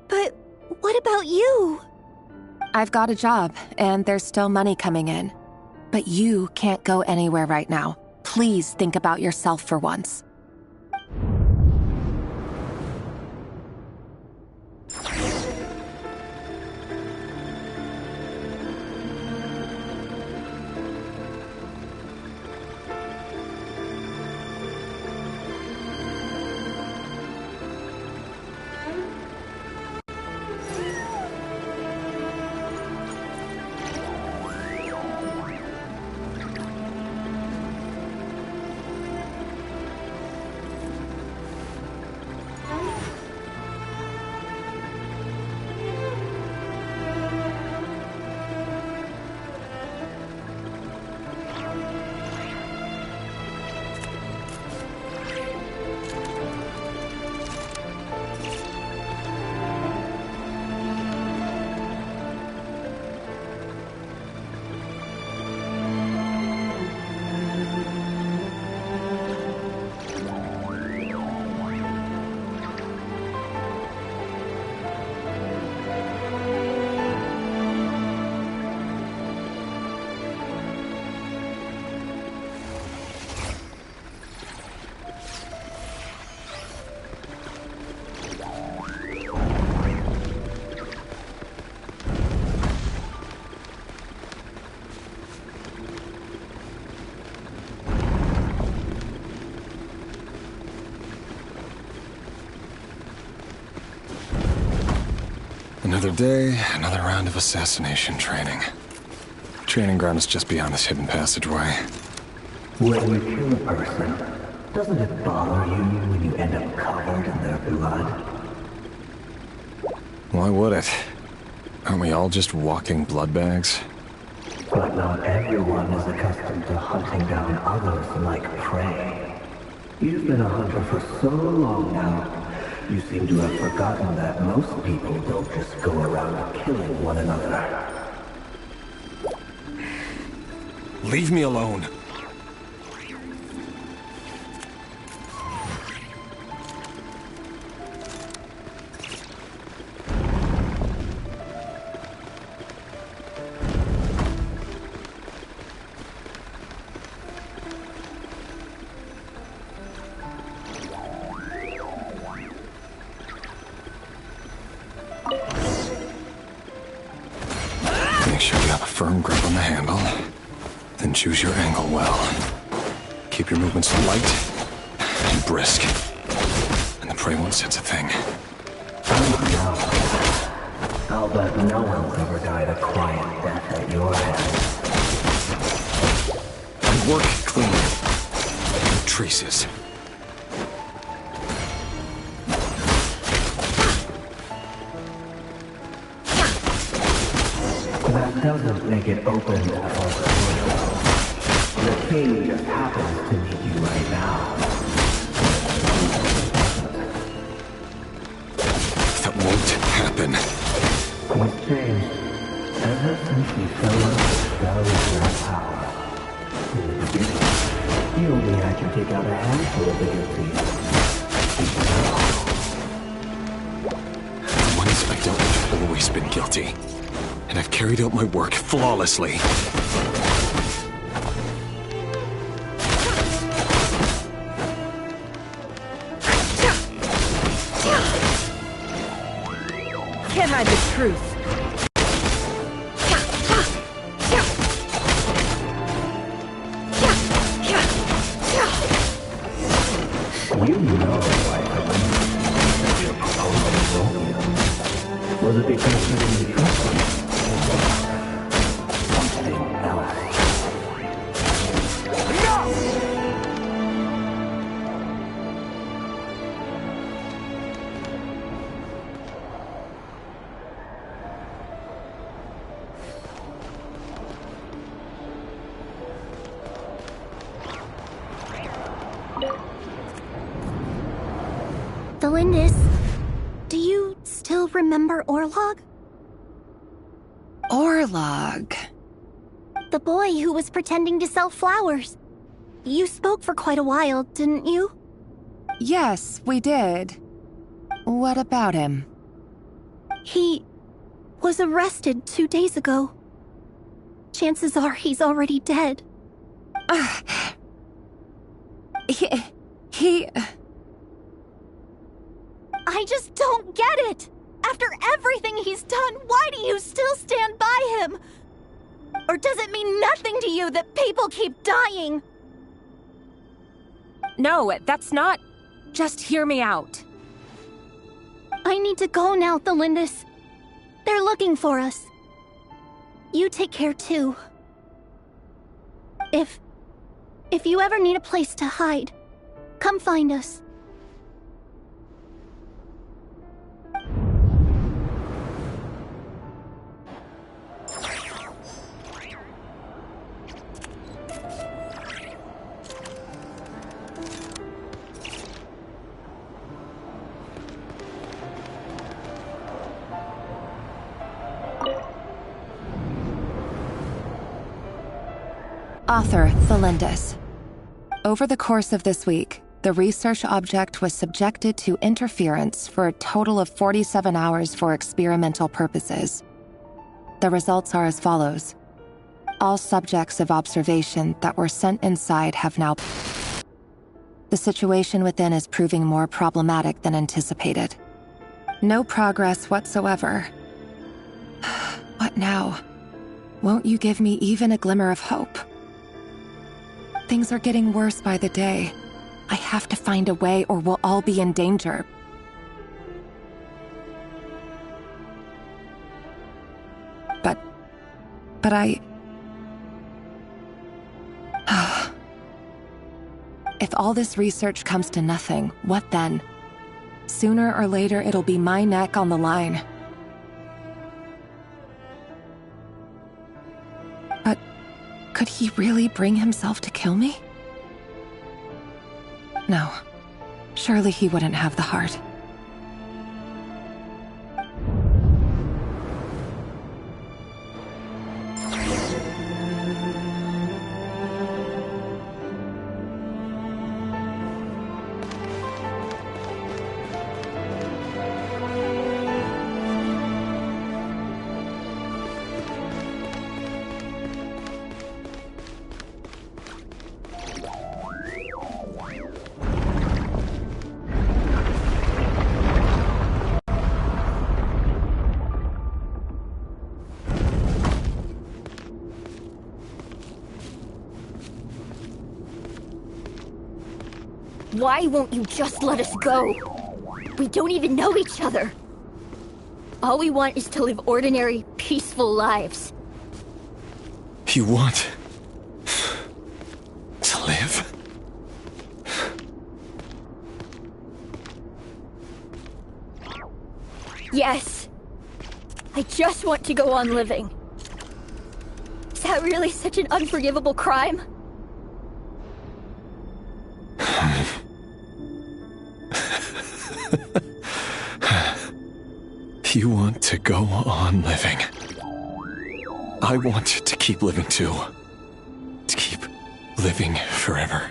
But what about you? I've got a job, and there's still money coming in. But you can't go anywhere right now. Please think about yourself for once. Another day, another round of assassination training. Training ground is just beyond this hidden passageway. When you kill a person, doesn't it bother you when you end up covered in their blood? Why would it? Aren't we all just walking blood bags? But not everyone is accustomed to hunting down others like prey. You've been a hunter for so long now, you seem to have forgotten that most people don't just go around killing one another. Leave me alone. Make sure you have a firm grip on the handle. Then choose your angle well. Keep your movements light and brisk. And the prey won't sense a thing. I'll bet no one's ever died a quiet death at your hands. I work clean. No traces. That doesn't make it open and unavoidable. The king just happens to need you right now. That won't happen. He's changed. Ever since he fell into your power. In the beginning, he only had you take out a handful of the guilty. The ones I dealt with have always been guilty. And I've carried out my work flawlessly. Can't hide the truth. You know why your proposal Romeo. Was it because you didn't trust him? Something else. Delindis, do you still remember Orlog? Orlog. The boy who was pretending to sell flowers. You spoke for quite a while, didn't you? Yes, we did. What about him? He was arrested 2 days ago. Chances are he's already dead. He... I just don't get it! After everything he's done, why do you still stand by him? Or does it mean nothing to you that people keep dying? No, that's not... Just hear me out. I need to go now, Thelindis. They're looking for us. You take care too. If you ever need a place to hide, come find us. Author Thelindis. Over the course of this week, the research object was subjected to interference for a total of 47 hours for experimental purposes. The results are as follows. All subjects of observation that were sent inside have now... The situation within is proving more problematic than anticipated. No progress whatsoever. What now? Won't you give me even a glimmer of hope? Things are getting worse by the day. I have to find a way or we'll all be in danger. But I... If all this research comes to nothing, what then? Sooner or later, it'll be my neck on the line. But Could he really bring himself to kill me? No. Surely he wouldn't have the heart. Why won't you just let us go? We don't even know each other. All we want is to live ordinary, peaceful lives. You want to live? Yes. I just want to go on living. Is that really such an unforgivable crime? You want to go on living. I want to keep living too. To keep living forever.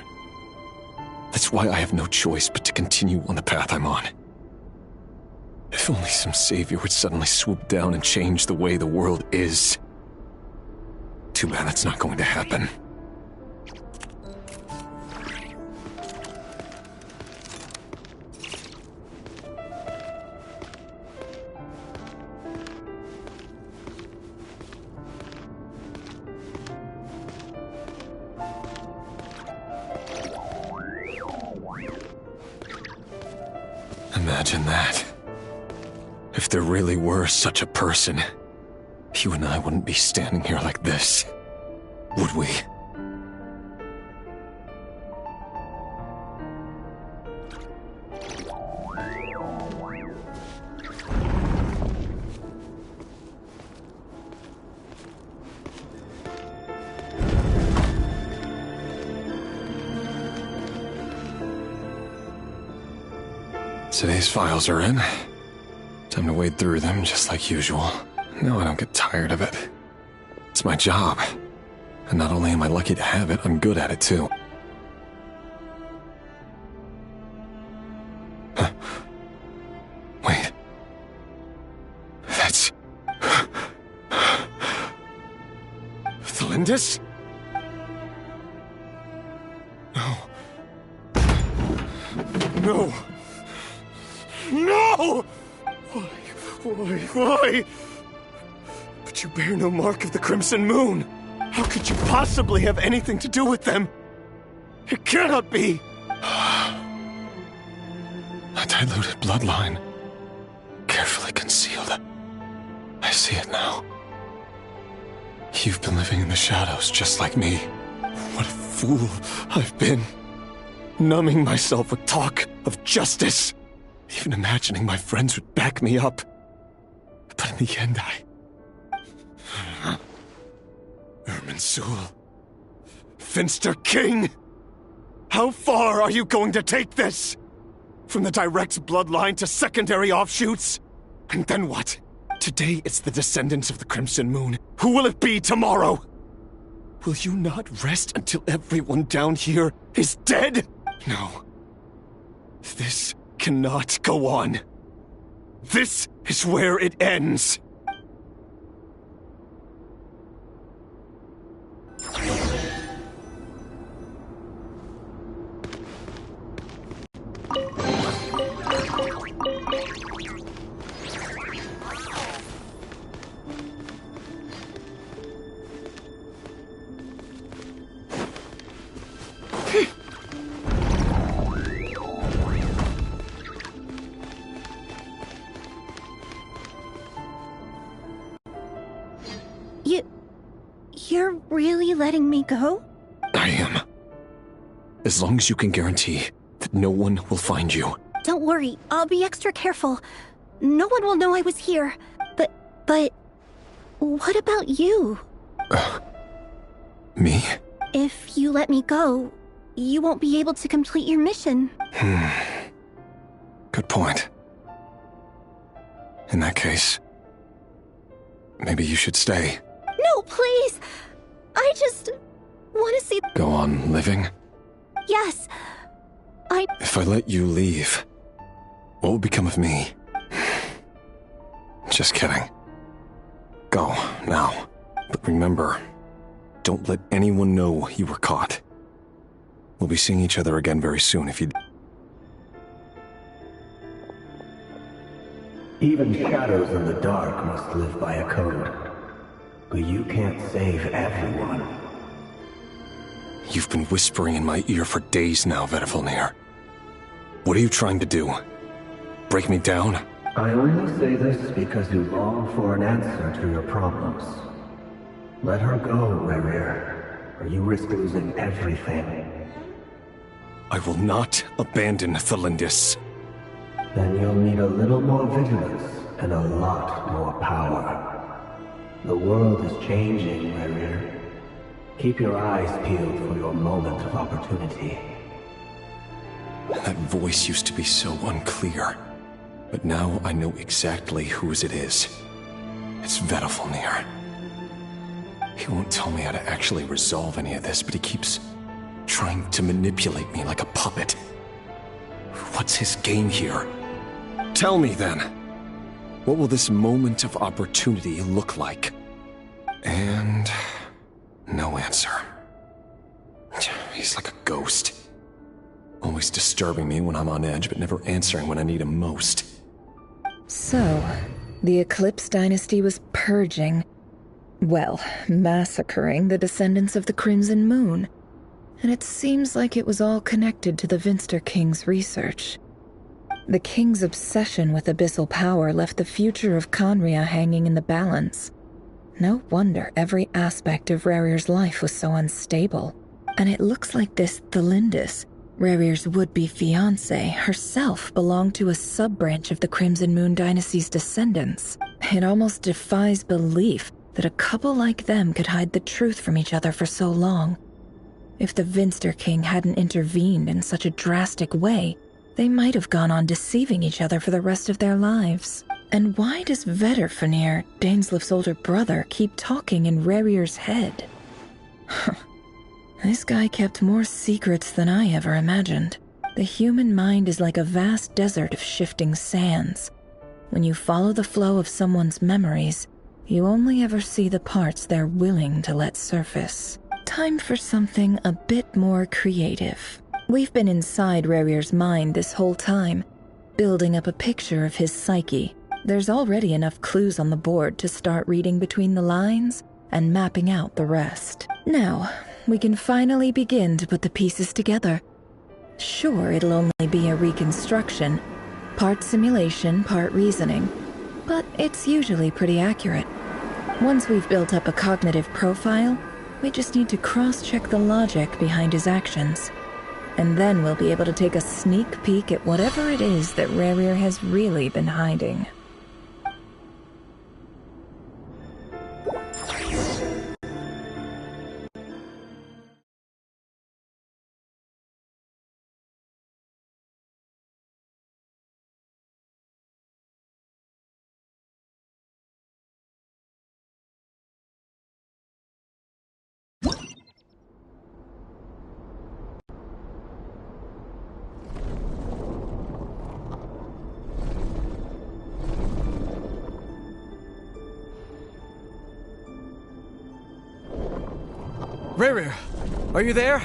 That's why I have no choice but to continue on the path I'm on. If only some savior would suddenly swoop down and change the way the world is. Too bad that's not going to happen. Imagine that. If there really were such a person, you and I wouldn't be standing here like this, would we? Today's files are in. Time to wade through them just like usual. No, I don't get tired of it. It's my job. And not only am I lucky to have it, I'm good at it too. Huh. Wait. That's... Thelindis? No. No! No! Why? But you bear no mark of the Crimson Moon. How could you possibly have anything to do with them? It cannot be! A diluted bloodline. Carefully concealed. I see it now. You've been living in the shadows just like me. What a fool I've been. Numbing myself with talk of justice. Even imagining my friends would back me up. But in the end, Irminsul. Finster King! How far are you going to take this? From the direct bloodline to secondary offshoots? And then what? Today it's the descendants of the Crimson Moon. Who will it be tomorrow? Will you not rest until everyone down here is dead? No. This cannot go on. This is where it ends. You're really letting me go? I am. As long as you can guarantee that no one will find you. Don't worry, I'll be extra careful. No one will know I was here. But what about you? Me? If you let me go, you won't be able to complete your mission. Good point. In that case, maybe you should stay. No, please! I just want to see... Go on living? Yes. If I let you leave, what will become of me? Just kidding. Go, now. But remember, don't let anyone know you were caught. We'll be seeing each other again very soon if you... Even shadows in the dark must live by a code. But you can't save everyone. You've been whispering in my ear for days now, Vedifalnir. What are you trying to do? Break me down? I only say this because you long for an answer to your problems. Let her go, Rerir, or you risk losing everything. I will not abandon Thelindis. Then you'll need a little more vigilance and a lot more power. The world is changing, Rerir. Keep your eyes peeled for your moment of opportunity. That voice used to be so unclear, but now I know exactly whose it is. It's Vedifalnir. He won't tell me how to actually resolve any of this, but he keeps trying to manipulate me like a puppet. What's his game here? Tell me then, what will this moment of opportunity look like? And no answer. He's like a ghost. Always disturbing me when I'm on edge, but never answering when I need him most. So, the Eclipse Dynasty was purging, well, massacring the descendants of the Crimson Moon. And it seems like it was all connected to the Vinster King's research. The King's obsession with abyssal power left the future of Conria hanging in the balance. No wonder every aspect of Rerir's life was so unstable. And it looks like this Thelindis, Rerir's would-be fiancé, herself belonged to a sub-branch of the Crimson Moon Dynasty's descendants. It almost defies belief that a couple like them could hide the truth from each other for so long. If the Vinster King hadn't intervened in such a drastic way, they might have gone on deceiving each other for the rest of their lives. And why does Vedifalnir, Daneslif's older brother, keep talking in Rerir's head? This guy kept more secrets than I ever imagined. The human mind is like a vast desert of shifting sands. When you follow the flow of someone's memories, you only ever see the parts they're willing to let surface. Time for something a bit more creative. We've been inside Rerir's mind this whole time, building up a picture of his psyche. There's already enough clues on the board to start reading between the lines and mapping out the rest. Now, we can finally begin to put the pieces together. Sure, it'll only be a reconstruction, part simulation, part reasoning, but it's usually pretty accurate. Once we've built up a cognitive profile, we just need to cross-check the logic behind his actions. And then we'll be able to take a sneak peek at whatever it is that Rerir has really been hiding. Rerir, are you there?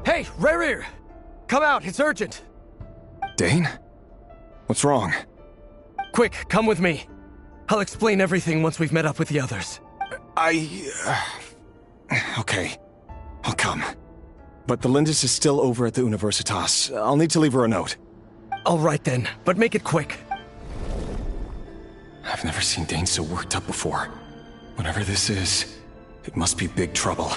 Hey, Rerir! Come out, it's urgent! Dane? What's wrong? Quick, come with me. I'll explain everything once we've met up with the others. Okay. I'll come. But the Lindis is still over at the Universitas. I'll need to leave her a note. All right then, but make it quick. I've never seen Dane so worked up before. Whatever this is, it must be big trouble.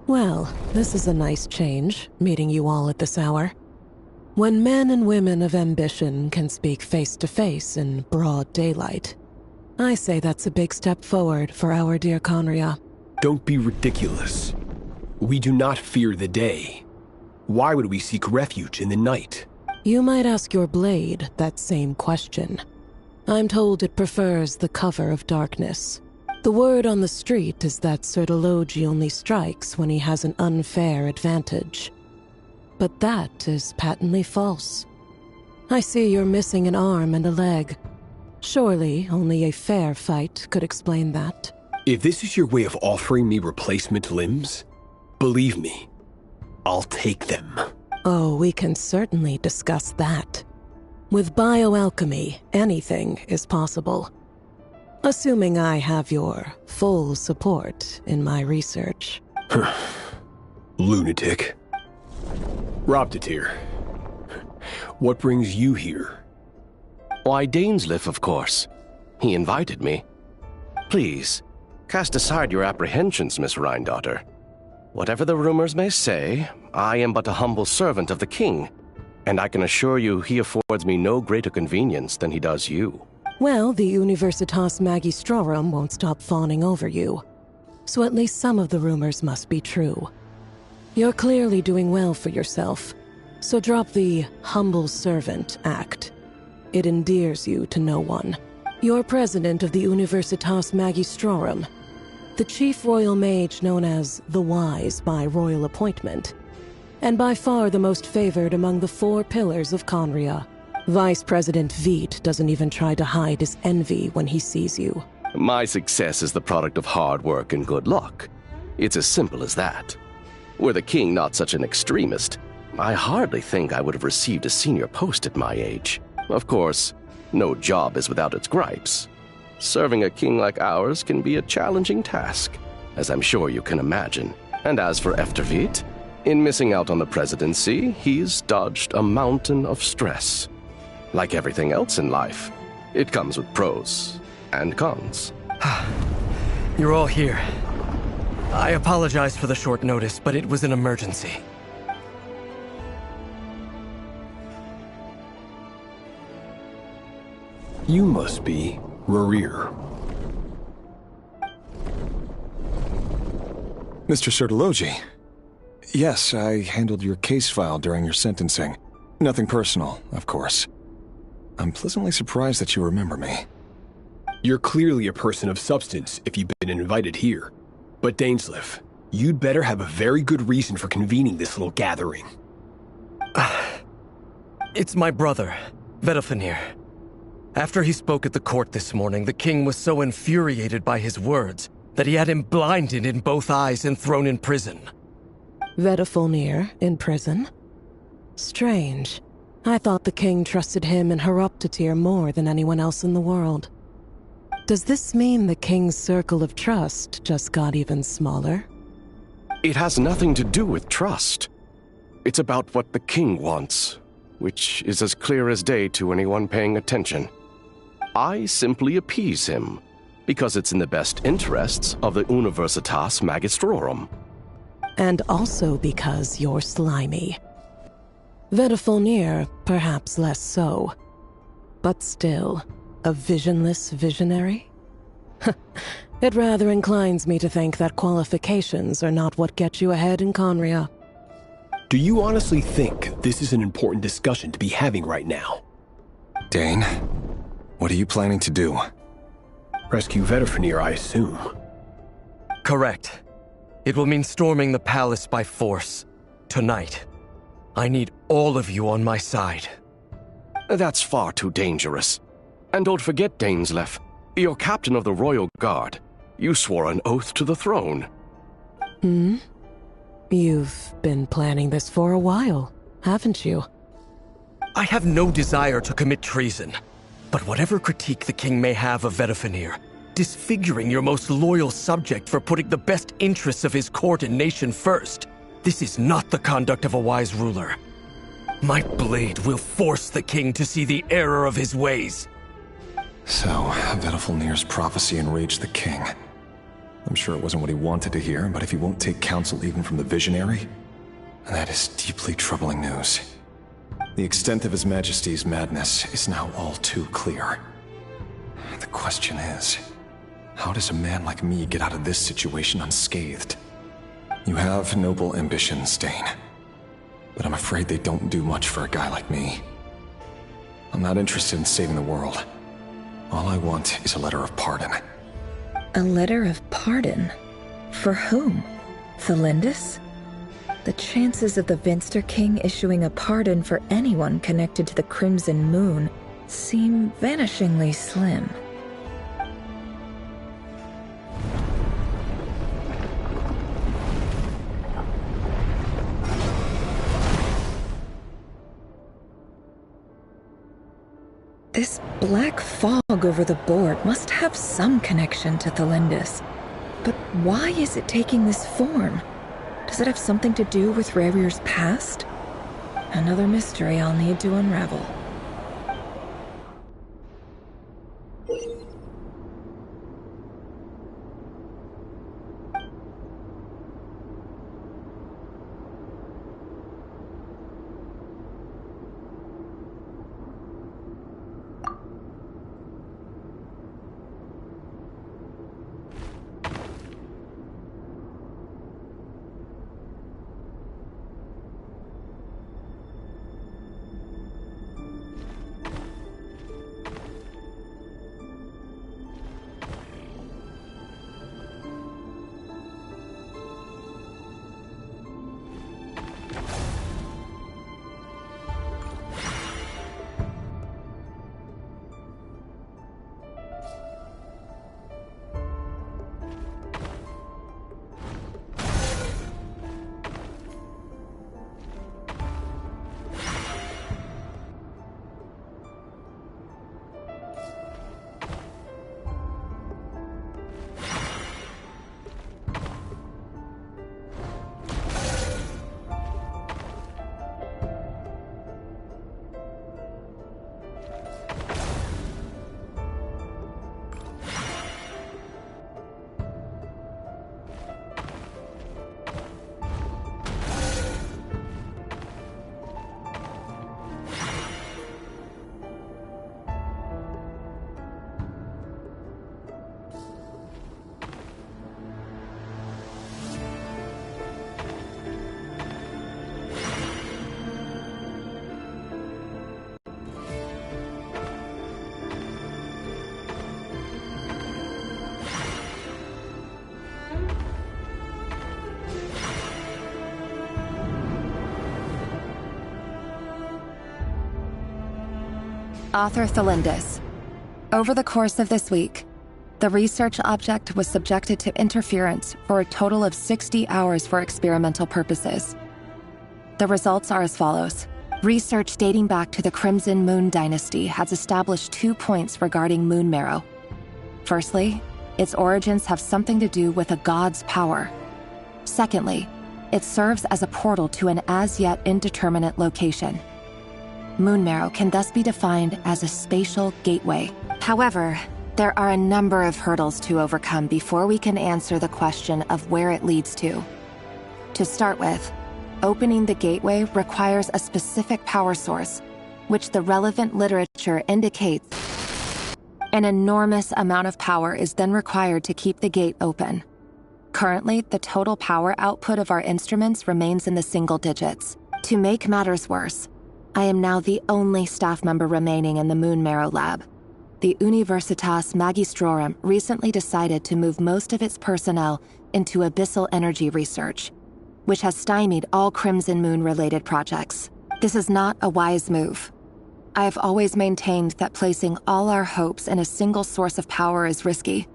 Well, this is a nice change, meeting you all at this hour. When men and women of ambition can speak face to face in broad daylight, I say that's a big step forward for our dear Conria. Don't be ridiculous. We do not fear the day. Why would we seek refuge in the night? You might ask your blade that same question. I'm told it prefers the cover of darkness. The word on the street is that Sertologi only strikes when he has an unfair advantage. But that is patently false. I see you're missing an arm and a leg. Surely only a fair fight could explain that. If this is your way of offering me replacement limbs, believe me, I'll take them. Oh, we can certainly discuss that. With bioalchemy, anything is possible. Assuming I have your full support in my research. Lunatic. Robdatir, what brings you here? Why, Dainsleif, of course. He invited me. Please, cast aside your apprehensions, Miss Rhindaughter. Whatever the rumors may say, I am but a humble servant of the king, and I can assure you he affords me no greater convenience than he does you. Well, the Universitas Magistrorum won't stop fawning over you, so at least some of the rumors must be true. You're clearly doing well for yourself, so drop the humble servant act. It endears you to no one. You're president of the Universitas Magistrorum, the chief royal mage known as the Wise by royal appointment, and by far the most favored among the 4 pillars of Conria. Vice President Veet doesn't even try to hide his envy when he sees you. My success is the product of hard work and good luck. It's as simple as that. Were the king not such an extremist, I hardly think I would have received a senior post at my age. Of course, no job is without its gripes. Serving a king like ours can be a challenging task, as I'm sure you can imagine. And as for Efterveet, in missing out on the presidency, he's dodged a mountain of stress. Like everything else in life, it comes with pros and cons. You're all here. I apologize for the short notice, but it was an emergency. You must be Rarir. Mr. Sertologi. Yes, I handled your case file during your sentencing. Nothing personal, of course. I'm pleasantly surprised that you remember me. You're clearly a person of substance if you've been invited here. But Dainsleif, you'd better have a very good reason for convening this little gathering. It's my brother, Vedalfinir. After he spoke at the court this morning, the king was so infuriated by his words that he had him blinded in both eyes and thrown in prison. Vedafulnir in prison? Strange. I thought the king trusted him and Horoptatyr more than anyone else in the world. Does this mean the king's circle of trust just got even smaller? It has nothing to do with trust. It's about what the king wants, which is as clear as day to anyone paying attention. I simply appease him, because it's in the best interests of the Universitas Magistrorum. And also because you're slimy. Vedafulnir, perhaps less so. But still, a visionless visionary? It rather inclines me to think that qualifications are not what get you ahead in Conria. Do you honestly think this is an important discussion to be having right now? Dane, what are you planning to do? Rescue Vedafulnir, I assume. Correct. It will mean storming the palace by force. Tonight. I need all of you on my side. That's far too dangerous. And don't forget, Dainsleif, you're captain of the Royal Guard. You swore an oath to the throne. Hmm? You've been planning this for a while, haven't you? I have no desire to commit treason. But whatever critique the king may have of Vedafulnir, disfiguring your most loyal subject for putting the best interests of his court and nation first, this is not the conduct of a wise ruler. My blade will force the king to see the error of his ways. So, Vedafulnir's prophecy enraged the king. I'm sure it wasn't what he wanted to hear, but if he won't take counsel even from the visionary, that is deeply troubling news. The extent of His Majesty's madness is now all too clear. The question is, how does a man like me get out of this situation unscathed? You have noble ambitions, Dane, but I'm afraid they don't do much for a guy like me. I'm not interested in saving the world. All I want is a letter of pardon. A letter of pardon? For whom? Thelindis? The chances of the Vinster King issuing a pardon for anyone connected to the Crimson Moon seem vanishingly slim. This black fog over the board must have some connection to Thelindis. But why is it taking this form? Does it have something to do with Rerir's past? Another mystery I'll need to unravel. Author Thelindis, Over the course of this week, the research object was subjected to interference for a total of 60 hours for experimental purposes. The results are as follows. Research dating back to the Crimson Moon Dynasty has established 2 points regarding moon marrow. Firstly, its origins have something to do with a god's power. Secondly, it serves as a portal to an as-yet indeterminate location. Moon marrow can thus be defined as a spatial gateway. However, there are a number of hurdles to overcome before we can answer the question of where it leads to. To start with, opening the gateway requires a specific power source, which the relevant literature indicates. An enormous amount of power is then required to keep the gate open. Currently, the total power output of our instruments remains in the single digits. To make matters worse, I am now the only staff member remaining in the Moon Marrow lab. The Universitas Magistrorum recently decided to move most of its personnel into abyssal energy research, which has stymied all Crimson Moon-related projects. This is not a wise move. I have always maintained that placing all our hopes in a single source of power is risky,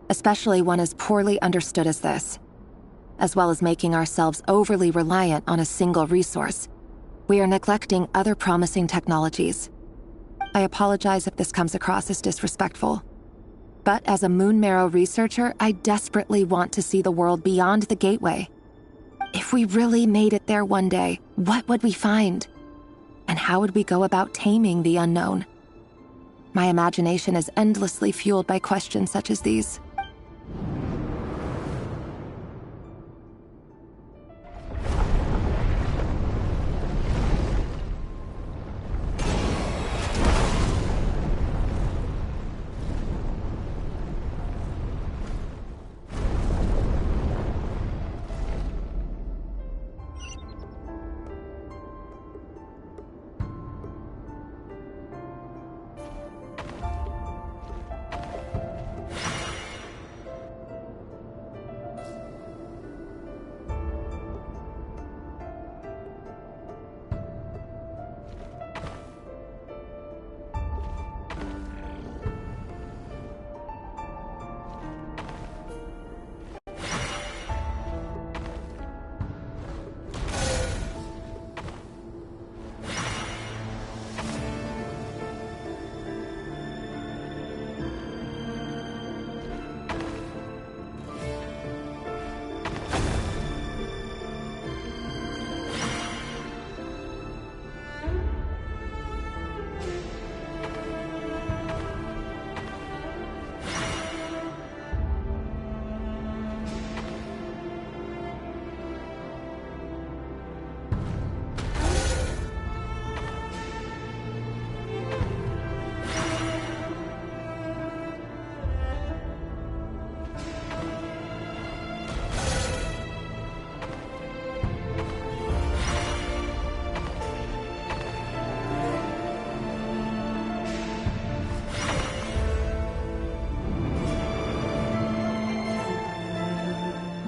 especially one as poorly understood as this. As well as making ourselves overly reliant on a single resource, we are neglecting other promising technologies. I apologize if this comes across as disrespectful, but as a Moon Marrow researcher, I desperately want to see the world beyond the gateway. If we really made it there one day, what would we find? And how would we go about taming the unknown? My imagination is endlessly fueled by questions such as these.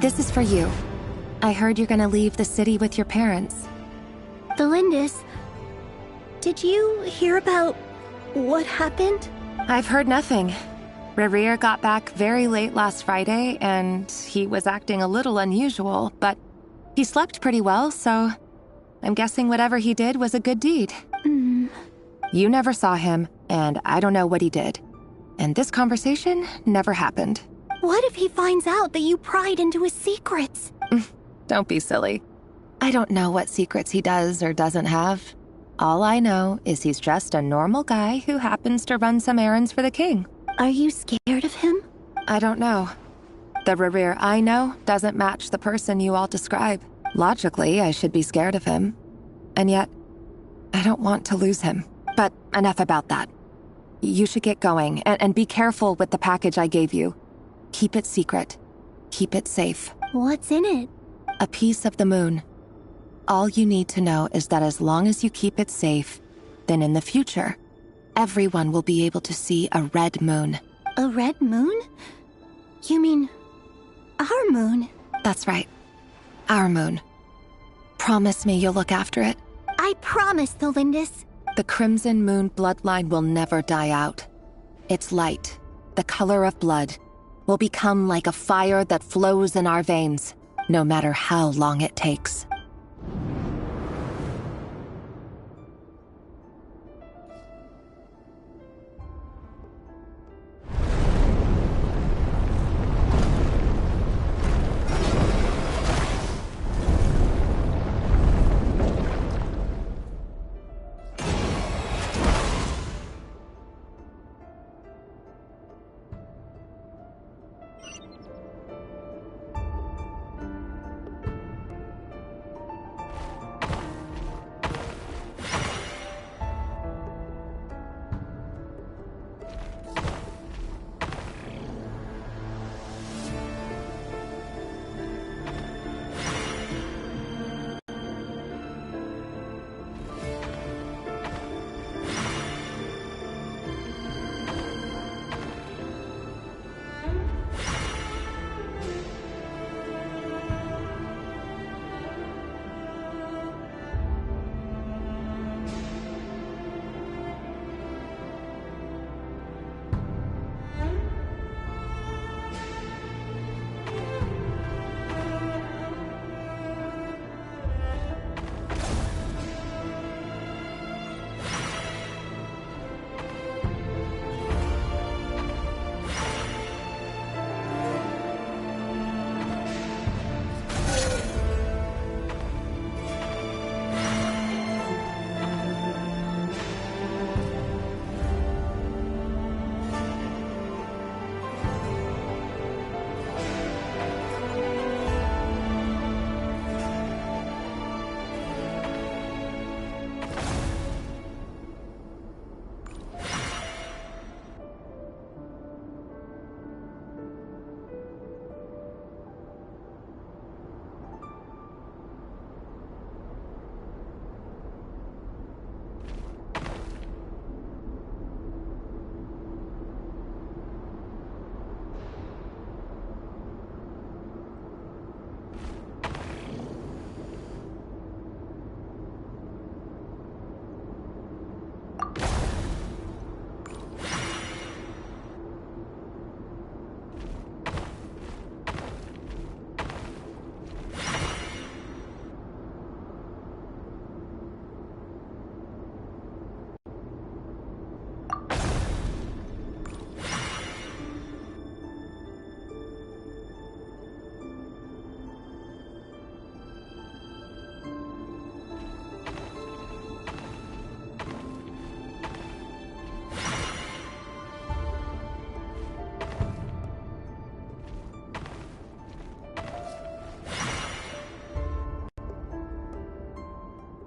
This is for you. I heard you're gonna leave the city with your parents. The Lindis, did you hear about what happened? I've heard nothing. Rerir got back very late last Friday, and he was acting a little unusual, but he slept pretty well, so I'm guessing whatever he did was a good deed. You never saw him, and I don't know what he did. And this conversation never happened. What if he finds out that you pried into his secrets? Don't be silly. I don't know what secrets he does or doesn't have. All I know is he's just a normal guy who happens to run some errands for the king. Are you scared of him? I don't know. The Rerir I know doesn't match the person you all describe. Logically, I should be scared of him. And yet, I don't want to lose him. But enough about that. You should get going, and be careful with the package I gave you. Keep it secret. Keep it safe. What's in it? A piece of the moon. All you need to know is that as long as you keep it safe, then in the future, everyone will be able to see a red moon. A red moon? You mean our moon? That's right. Our moon. Promise me you'll look after it. I promise, the Lindis. The Crimson Moon bloodline will never die out. Its light, the color of blood, will become like a fire that flows in our veins, no matter how long it takes.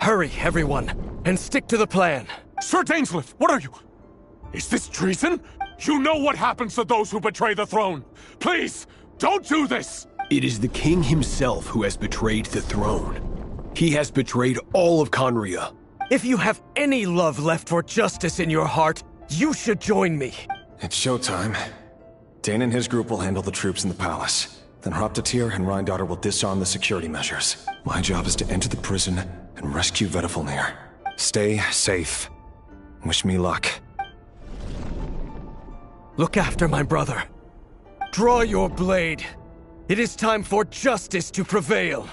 Hurry, everyone, and stick to the plan. Sir Dainsleif, what are you? Is this treason? You know what happens to those who betray the throne. Please, don't do this! It is the king himself who has betrayed the throne. He has betrayed all of Conria. If you have any love left for justice in your heart, you should join me. It's showtime. Dane and his group will handle the troops in the palace. Then Hraptatir and Rhindaughter will disarm the security measures. My job is to enter the prison and rescue Vedifalnir. Stay safe. Wish me luck. Look after my brother. Draw your blade. It is time for justice to prevail.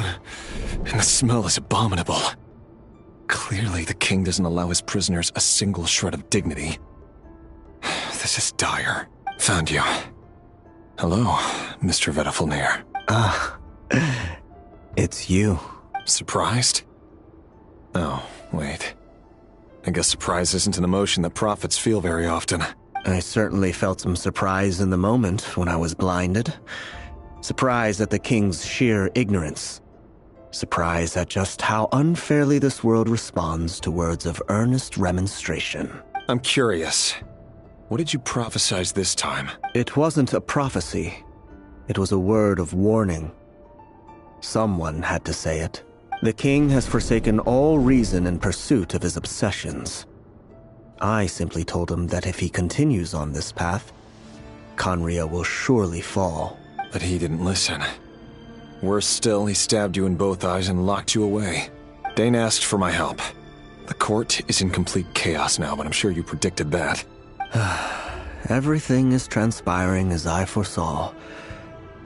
And the smell is abominable. Clearly, the king doesn't allow his prisoners a single shred of dignity. This is dire. Found you. Hello, Mr. Vedafilnir. It's you. Surprised? Oh, wait. I guess surprise isn't an emotion that prophets feel very often. I certainly felt some surprise in the moment when I was blinded. Surprise at the king's sheer ignorance. Surprise at just how unfairly this world responds to words of earnest remonstration. I'm curious. What did you prophesize this time? It wasn't a prophecy. It was a word of warning. Someone had to say it. The king has forsaken all reason in pursuit of his obsessions. I simply told him that if he continues on this path, Khaenri'ah will surely fall. But he didn't listen. Worse still, he stabbed you in both eyes and locked you away. Dane asked for my help. The court is in complete chaos now, but I'm sure you predicted that. Everything is transpiring as I foresaw,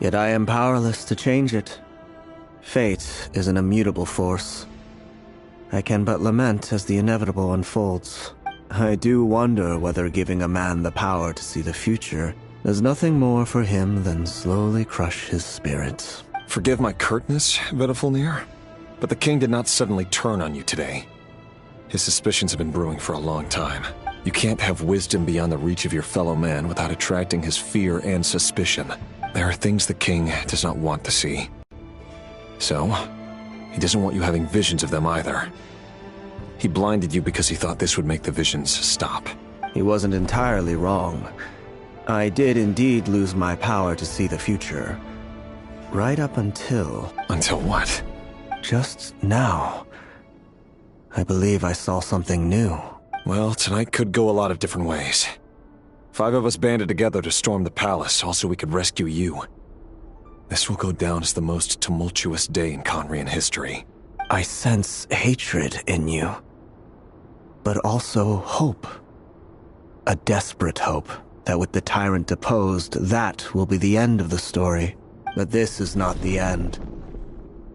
yet I am powerless to change it. Fate is an immutable force. I can but lament as the inevitable unfolds. I do wonder whether giving a man the power to see the future does nothing more for him than slowly crush his spirit. Forgive my curtness, Vedafilnir, but the king did not suddenly turn on you today. His suspicions have been brewing for a long time. You can't have wisdom beyond the reach of your fellow man without attracting his fear and suspicion. There are things the king does not want to see. So, he doesn't want you having visions of them either. He blinded you because he thought this would make the visions stop. He wasn't entirely wrong. I did indeed lose my power to see the future. Right up until... Until what? Just now. I believe I saw something new. Well, tonight could go a lot of different ways. 5 of us banded together to storm the palace, also we could rescue you. This will go down as the most tumultuous day in Khaenri'ah history. I sense hatred in you, but also hope. A desperate hope that with the tyrant deposed, that will be the end of the story. But this is not the end.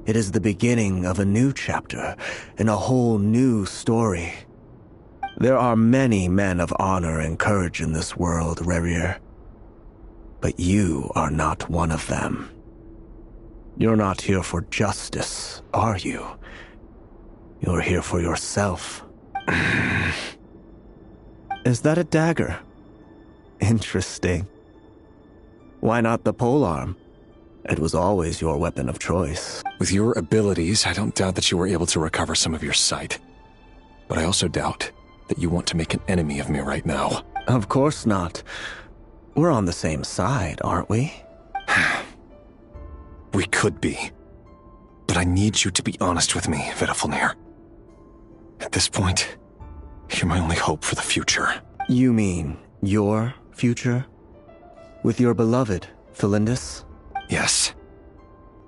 It is the beginning of a new chapter, in a whole new story. There are many men of honor and courage in this world, Rerir. But you are not one of them. You're not here for justice, are you? You're here for yourself. Is that a dagger? Interesting. Why not the polearm? It was always your weapon of choice. With your abilities, I don't doubt that you were able to recover some of your sight. But I also doubt that you want to make an enemy of me right now. Of course not. We're on the same side, aren't we? We could be. But I need you to be honest with me, Vedafilnir. At this point, you're my only hope for the future. You mean your future? With your beloved, Felindis? Yes.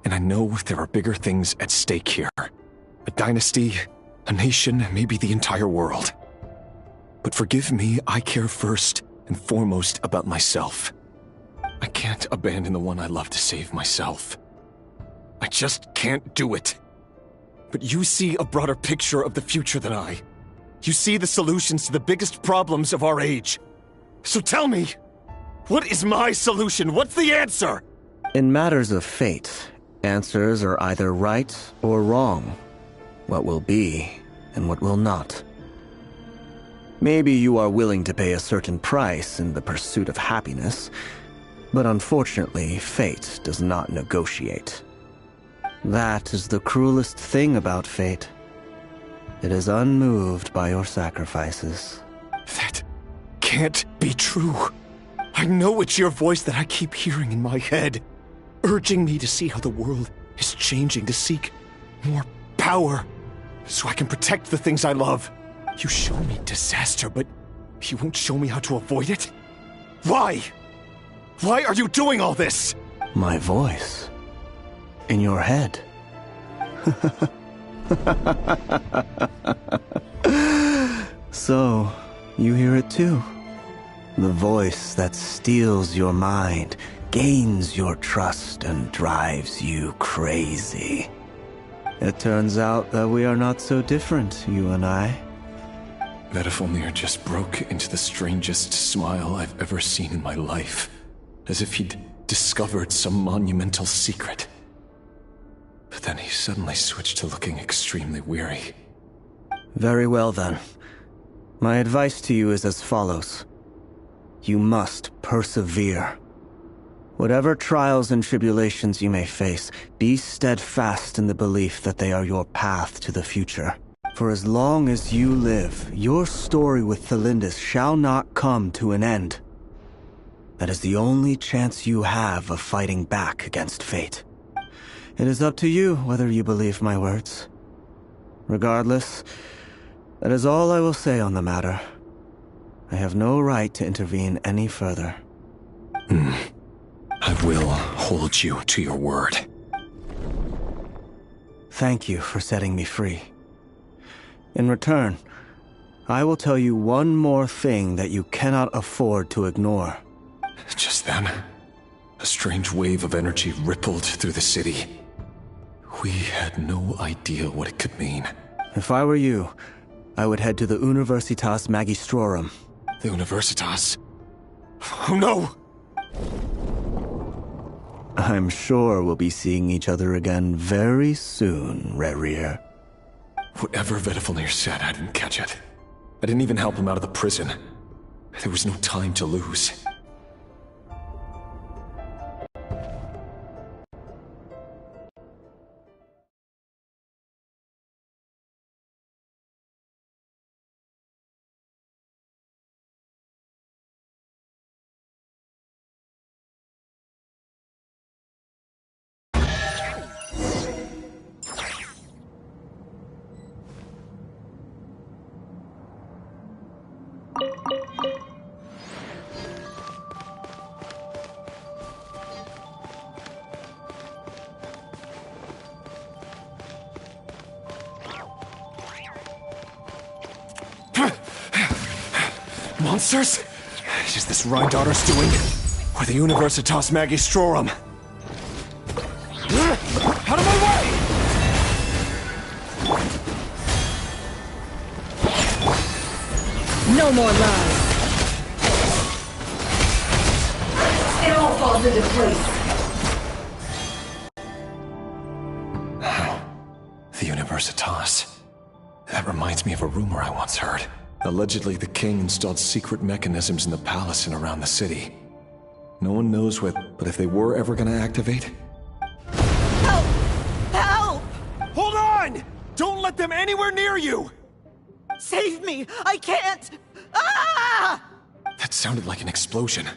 And I know there are bigger things at stake here. A dynasty, a nation, maybe the entire world. But forgive me, I care first and foremost about myself. I can't abandon the one I love to save myself. I just can't do it. But you see a broader picture of the future than I. You see the solutions to the biggest problems of our age. So tell me, what is my solution? What's the answer? In matters of fate, answers are either right or wrong. What will be and what will not. Maybe you are willing to pay a certain price in the pursuit of happiness, but unfortunately, fate does not negotiate. That is the cruelest thing about fate. It is unmoved by your sacrifices. That can't be true. I know it's your voice that I keep hearing in my head, urging me to see how the world is changing, to seek more power, so I can protect the things I love. You show me disaster, but you won't show me how to avoid it? Why? Why are you doing all this? My voice. In your head. So, you hear it too. The voice that steals your mind, gains your trust, and drives you crazy. It turns out that we are not so different, you and I. Vedifilnir just broke into the strangest smile I've ever seen in my life, as if he'd discovered some monumental secret. But then he suddenly switched to looking extremely weary. Very well then. My advice to you is as follows. You must persevere. Whatever trials and tribulations you may face, be steadfast in the belief that they are your path to the future. For as long as you live, your story with Thelindis shall not come to an end. That is the only chance you have of fighting back against fate. It is up to you whether you believe my words. Regardless, that is all I will say on the matter. I have no right to intervene any further. I will hold you to your word. Thank you for setting me free. In return, I will tell you one more thing that you cannot afford to ignore. Just then, a strange wave of energy rippled through the city. We had no idea what it could mean. If I were you, I would head to the Universitas Magistrorum. The Universitas? Oh no! I'm sure we'll be seeing each other again very soon, Rerir. Whatever Vedifilnir said, I didn't catch it. I didn't even help him out of the prison. There was no time to lose. Monsters? Is this Rhindaughter's doing? Or the Universitas Magistrorum? Out of my way! No more lies. It all falls into place. The Universitas. That reminds me of a rumor I once heard. Allegedly, the king installed secret mechanisms in the palace and around the city. No one knows what, but if they were ever gonna activate... Help! Help! Hold on! Don't let them anywhere near you! Save me! I can't! Ah! That sounded like an explosion.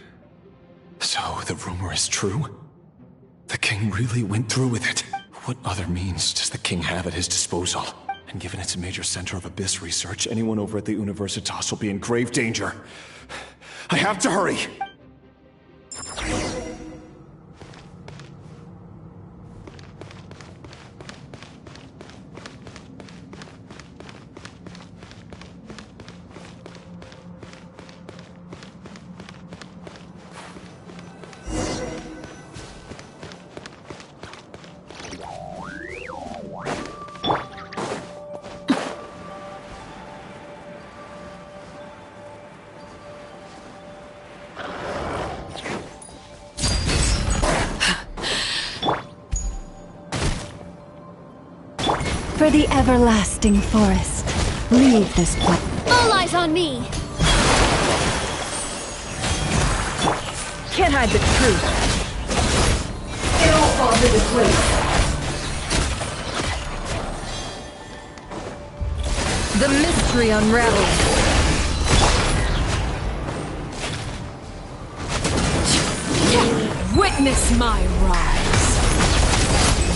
So, the rumor is true? The king really went through with it? What other means does the king have at his disposal? And given it's a major center of Abyss research, anyone over at the Universitas will be in grave danger. I have to hurry! For the everlasting forest, leave this place. All eyes on me! Can't hide the truth. It all falls into place. The mystery unravels. Witness my rise.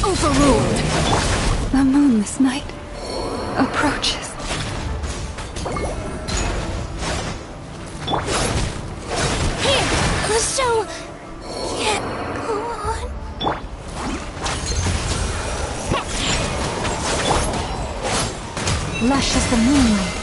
Overruled. The moon this night approaches. Here! The show can't go on. Lush as the moonlight.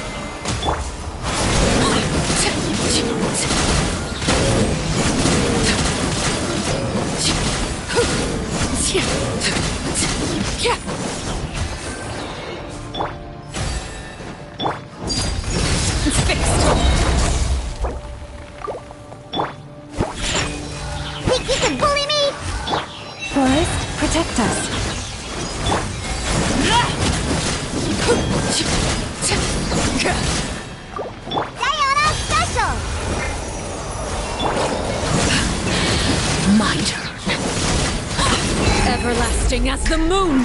my turn. Everlasting as the moon!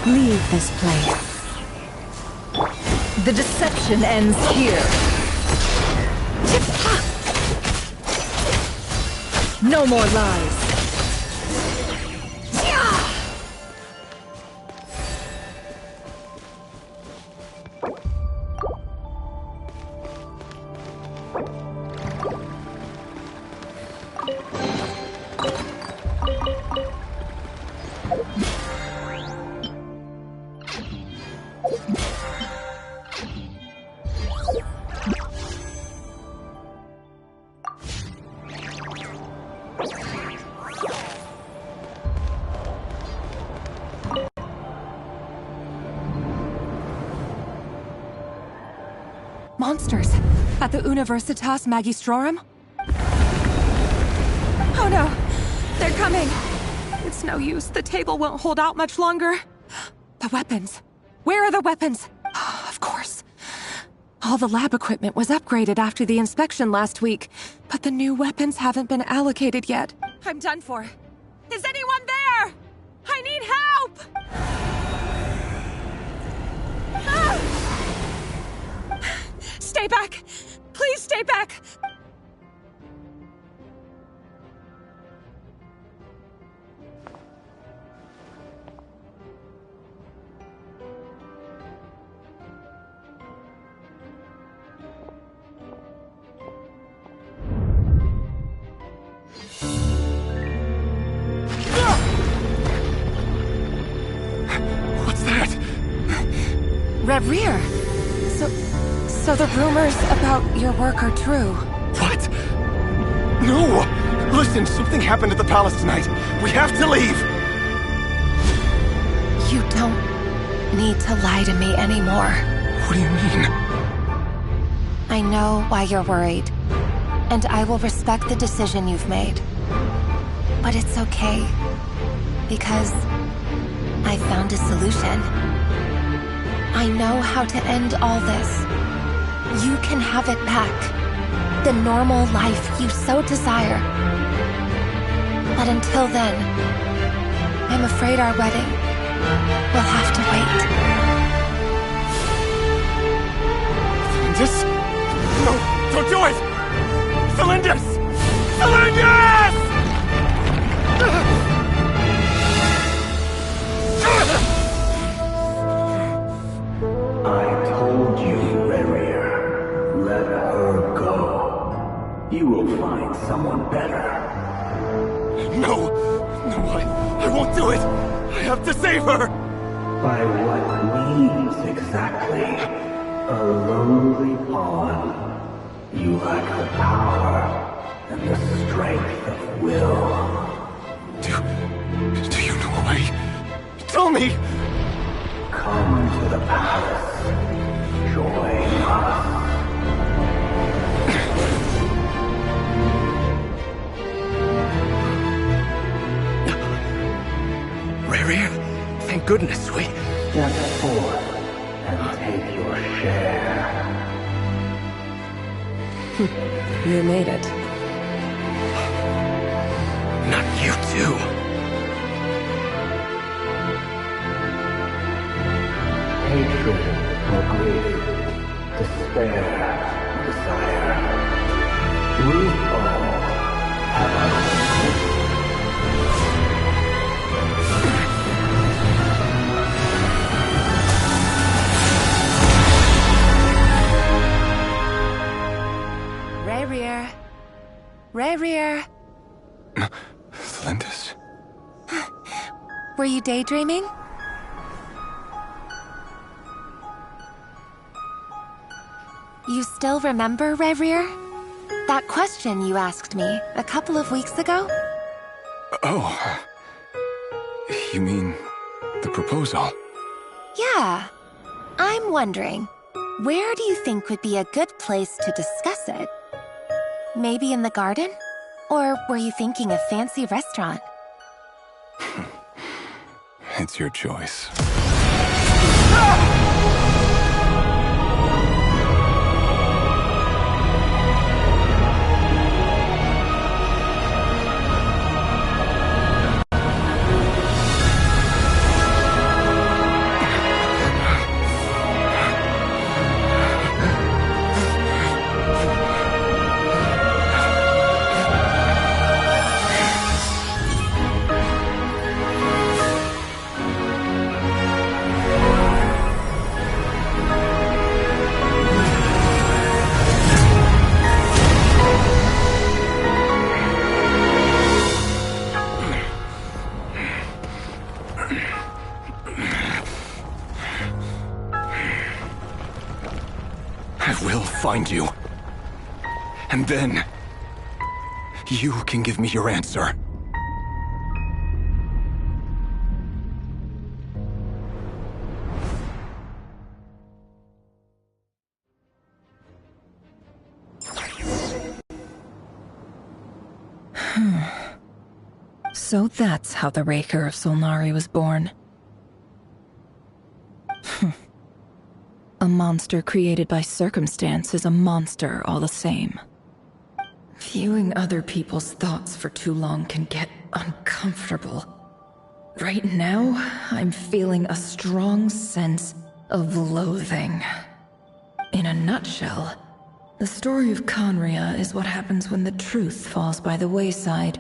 Leave this place. The deception ends here. No more lies. Monsters! At the Universitas Magistrorum? Oh no! They're coming! It's no use. The table won't hold out much longer. The weapons. Where are the weapons? Of course. All the lab equipment was upgraded after the inspection last week, but the new weapons haven't been allocated yet. I'm done for. Is anyone there? I need help! Ah! Stay back! Please stay back! What's that? Reverie! So the rumors about your work are true. What? No! Listen, something happened at the palace tonight. We have to leave! You don't need to lie to me anymore. What do you mean? I know why you're worried, and I will respect the decision you've made. But it's okay, because I found a solution. I know how to end all this. You can have it back. The normal life you so desire. But until then, I'm afraid our wedding will have to wait. Cylindus? No, don't do it! Cylindus! Cylindus! I told you, Rerir. Let her go. You will find someone better. No! No, I won't do it! I have to save her! By what means exactly? A lowly pawn. You lack the power and the strength of will. Do you know a way? Tell me! Come to the palace. Join us. Rerir, thank goodness we... Step forth and take your share. You made it. Not you too. Hatred or grief, despair, desire. We all have our own. Rerir. Rerir. Cylindus? Were you daydreaming? You still remember, Rerir? That question you asked me a couple of weeks ago? Oh. You mean the proposal? Yeah. I'm wondering, where do you think would be a good place to discuss it? Maybe in the garden? Or were you thinking a fancy restaurant? It's your choice. will find you. And then, you can give me your answer. So that's how the Raker of Solnari was born. A monster created by circumstance is a monster all the same. Viewing other people's thoughts for too long can get uncomfortable. Right now, I'm feeling a strong sense of loathing. In a nutshell, the story of Conria is what happens when the truth falls by the wayside.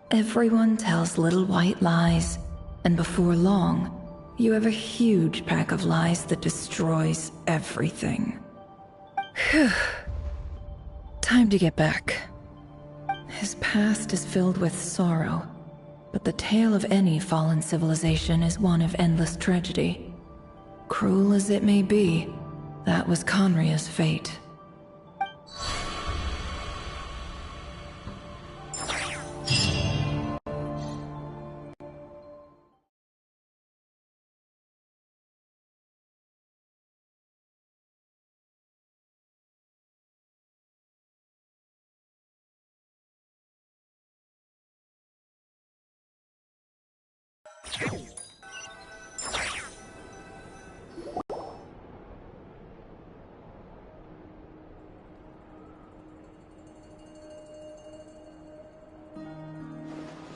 Everyone tells little white lies, and before long, you have a huge pack of lies that destroys everything. Phew. Time to get back. His past is filled with sorrow, but the tale of any fallen civilization is one of endless tragedy. Cruel as it may be, that was Conria's fate.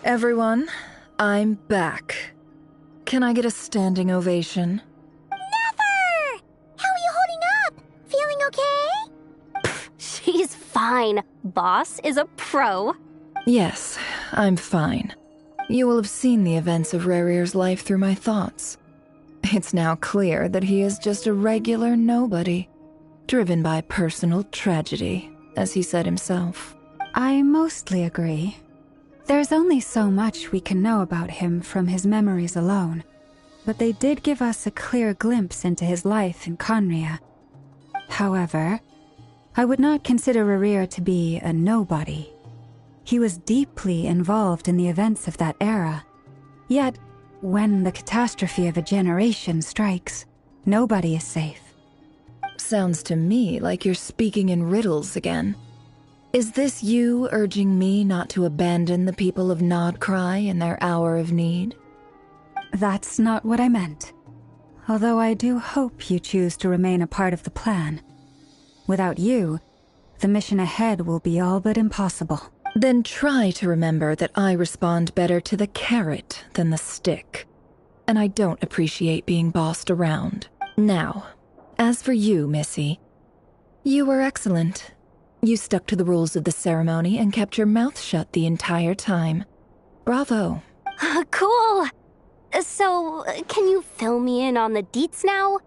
Everyone, I'm back. Can I get a standing ovation? Never! How are you holding up? Feeling okay? She's fine. Boss is a pro. Yes, I'm fine. You will have seen the events of Rarir's life through my thoughts. It's now clear that he is just a regular nobody, driven by personal tragedy, as he said himself. I mostly agree. There's only so much we can know about him from his memories alone, but they did give us a clear glimpse into his life in Conria. However, I would not consider Rarir to be a nobody. He was deeply involved in the events of that era. Yet, when the catastrophe of a generation strikes, nobody is safe. Sounds to me like you're speaking in riddles again. Is this you urging me not to abandon the people of Nodcry in their hour of need? That's not what I meant. Although I do hope you choose to remain a part of the plan. Without you, the mission ahead will be all but impossible. Then try to remember that I respond better to the carrot than the stick. And I don't appreciate being bossed around. Now, as for you, Missy, you were excellent. You stuck to the rules of the ceremony and kept your mouth shut the entire time. Bravo. Cool. So, can you fill me in on the deets now?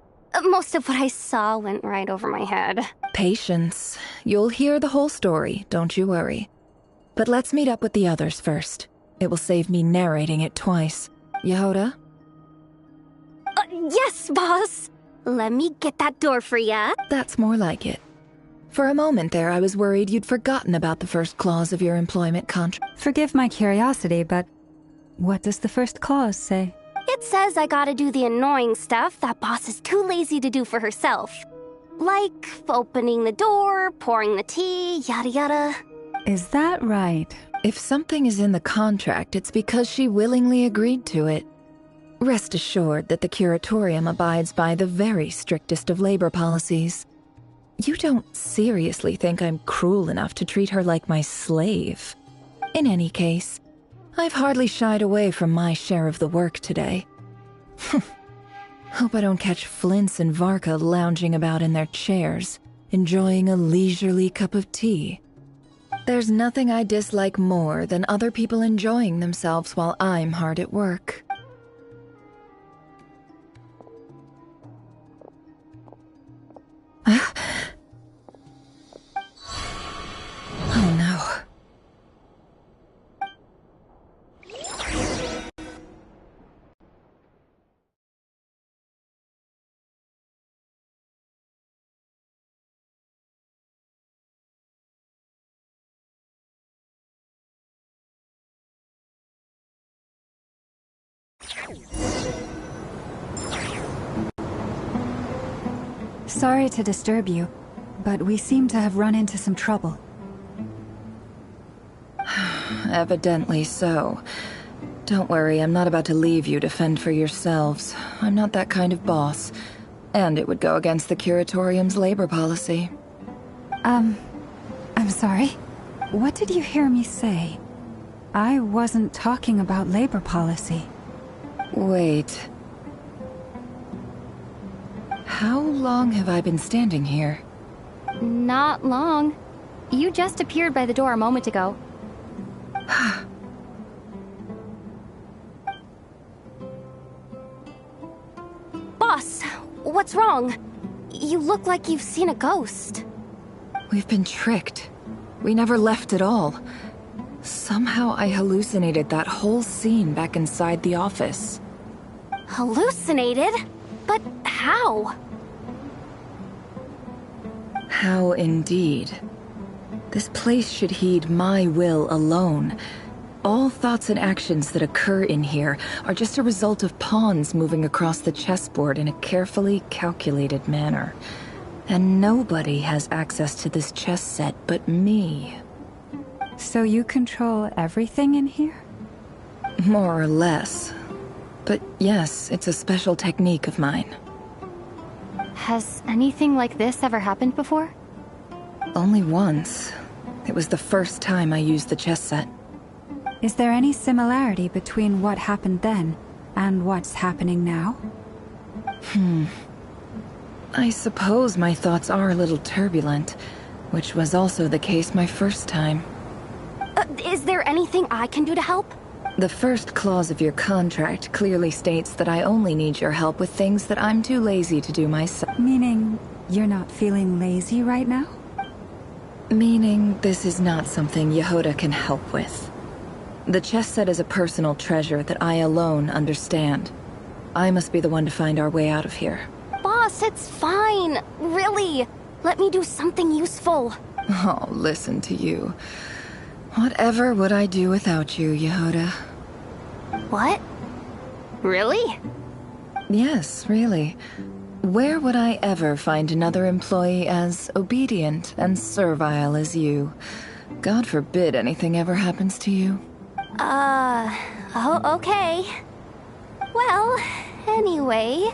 Most of what I saw went right over my head. Patience. You'll hear the whole story, don't you worry. But let's meet up with the others first. It will save me narrating it twice. Yehoda? Yes, boss. Let me get that door for ya. That's more like it. For a moment there, I was worried you'd forgotten about the first clause of your employment contract. Forgive my curiosity, but what does the first clause say? It says I gotta do the annoying stuff that boss is too lazy to do for herself. Like opening the door, pouring the tea, yada yada. Is that right? If something is in the contract, it's because she willingly agreed to it. Rest assured that the Curatorium abides by the very strictest of labor policies. You don't seriously think I'm cruel enough to treat her like my slave. In any case, I've hardly shied away from my share of the work today. Hope I don't catch Flintz and Varka lounging about in their chairs, enjoying a leisurely cup of tea. There's nothing I dislike more than other people enjoying themselves while I'm hard at work. Sorry to disturb you, but we seem to have run into some trouble. Evidently so. Don't worry, I'm not about to leave you to fend for yourselves. I'm not that kind of boss. And it would go against the Curatorium's labor policy. I'm sorry. What did you hear me say? I wasn't talking about labor policy. Wait. How long have I been standing here? Not long. You just appeared by the door a moment ago. Boss, what's wrong? You look like you've seen a ghost. We've been tricked. We never left at all. Somehow I hallucinated that whole scene back inside the office. Hallucinated? But how? How indeed. This place should heed my will alone. All thoughts and actions that occur in here are just a result of pawns moving across the chessboard in a carefully calculated manner. And nobody has access to this chess set but me. So you control everything in here? More or less. But yes, it's a special technique of mine. Has anything like this ever happened before? Only once. It was the first time I used the chess set. Is there any similarity between what happened then and what's happening now? I suppose my thoughts are a little turbulent, which was also the case my first time. Is there anything I can do to help? The first clause of your contract clearly states that I only need your help with things that I'm too lazy to do myself. Meaning, you're not feeling lazy right now? Meaning, this is not something Yehoda can help with. The chess set is a personal treasure that I alone understand. I must be the one to find our way out of here. Boss, it's fine. Really. Let me do something useful. Oh, listen to you. Whatever would I do without you, Yehoda? What? Really? Yes, really. Where would I ever find another employee as obedient and servile as you? God forbid anything ever happens to you. Oh, okay. Well, anyway,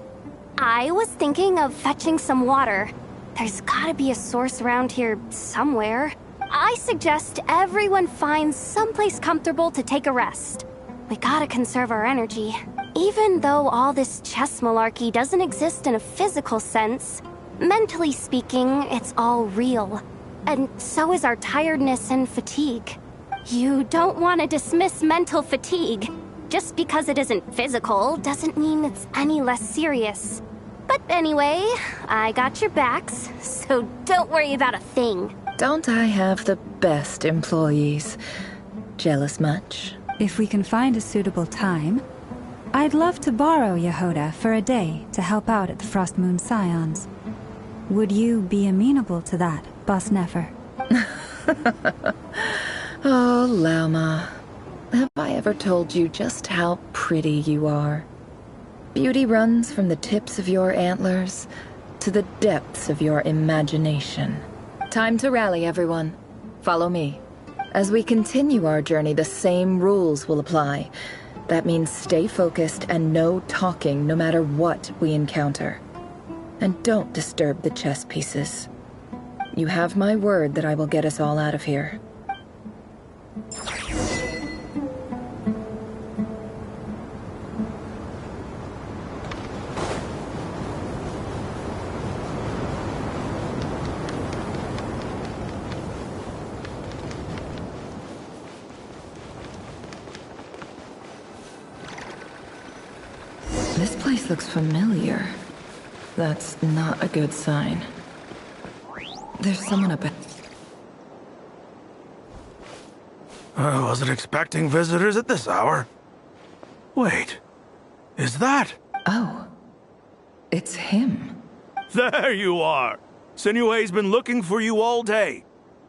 I was thinking of fetching some water. There's gotta be a source around here somewhere. I suggest everyone finds someplace comfortable to take a rest. We gotta conserve our energy. Even though all this chess malarkey doesn't exist in a physical sense, mentally speaking, it's all real. And so is our tiredness and fatigue. You don't want to dismiss mental fatigue. Just because it isn't physical doesn't mean it's any less serious. But anyway, I got your backs, so don't worry about a thing. Don't I have the best employees? Jealous much? If we can find a suitable time, I'd love to borrow Yehoda for a day to help out at the Frost Moon Scions. Would you be amenable to that, Boss Nefer? Oh, Lauma. Have I ever told you just how pretty you are? Beauty runs from the tips of your antlers to the depths of your imagination. Time to rally, everyone. Follow me. As we continue our journey, the same rules will apply. That means stay focused and no talking no matter what we encounter. And don't disturb the chess pieces. You have my word that I will get us all out of here. This place looks familiar. That's not a good sign. There's someone up. I wasn't expecting visitors at this hour. Wait, is that? Oh, it's him. There you are. Sinue's been looking for you all day.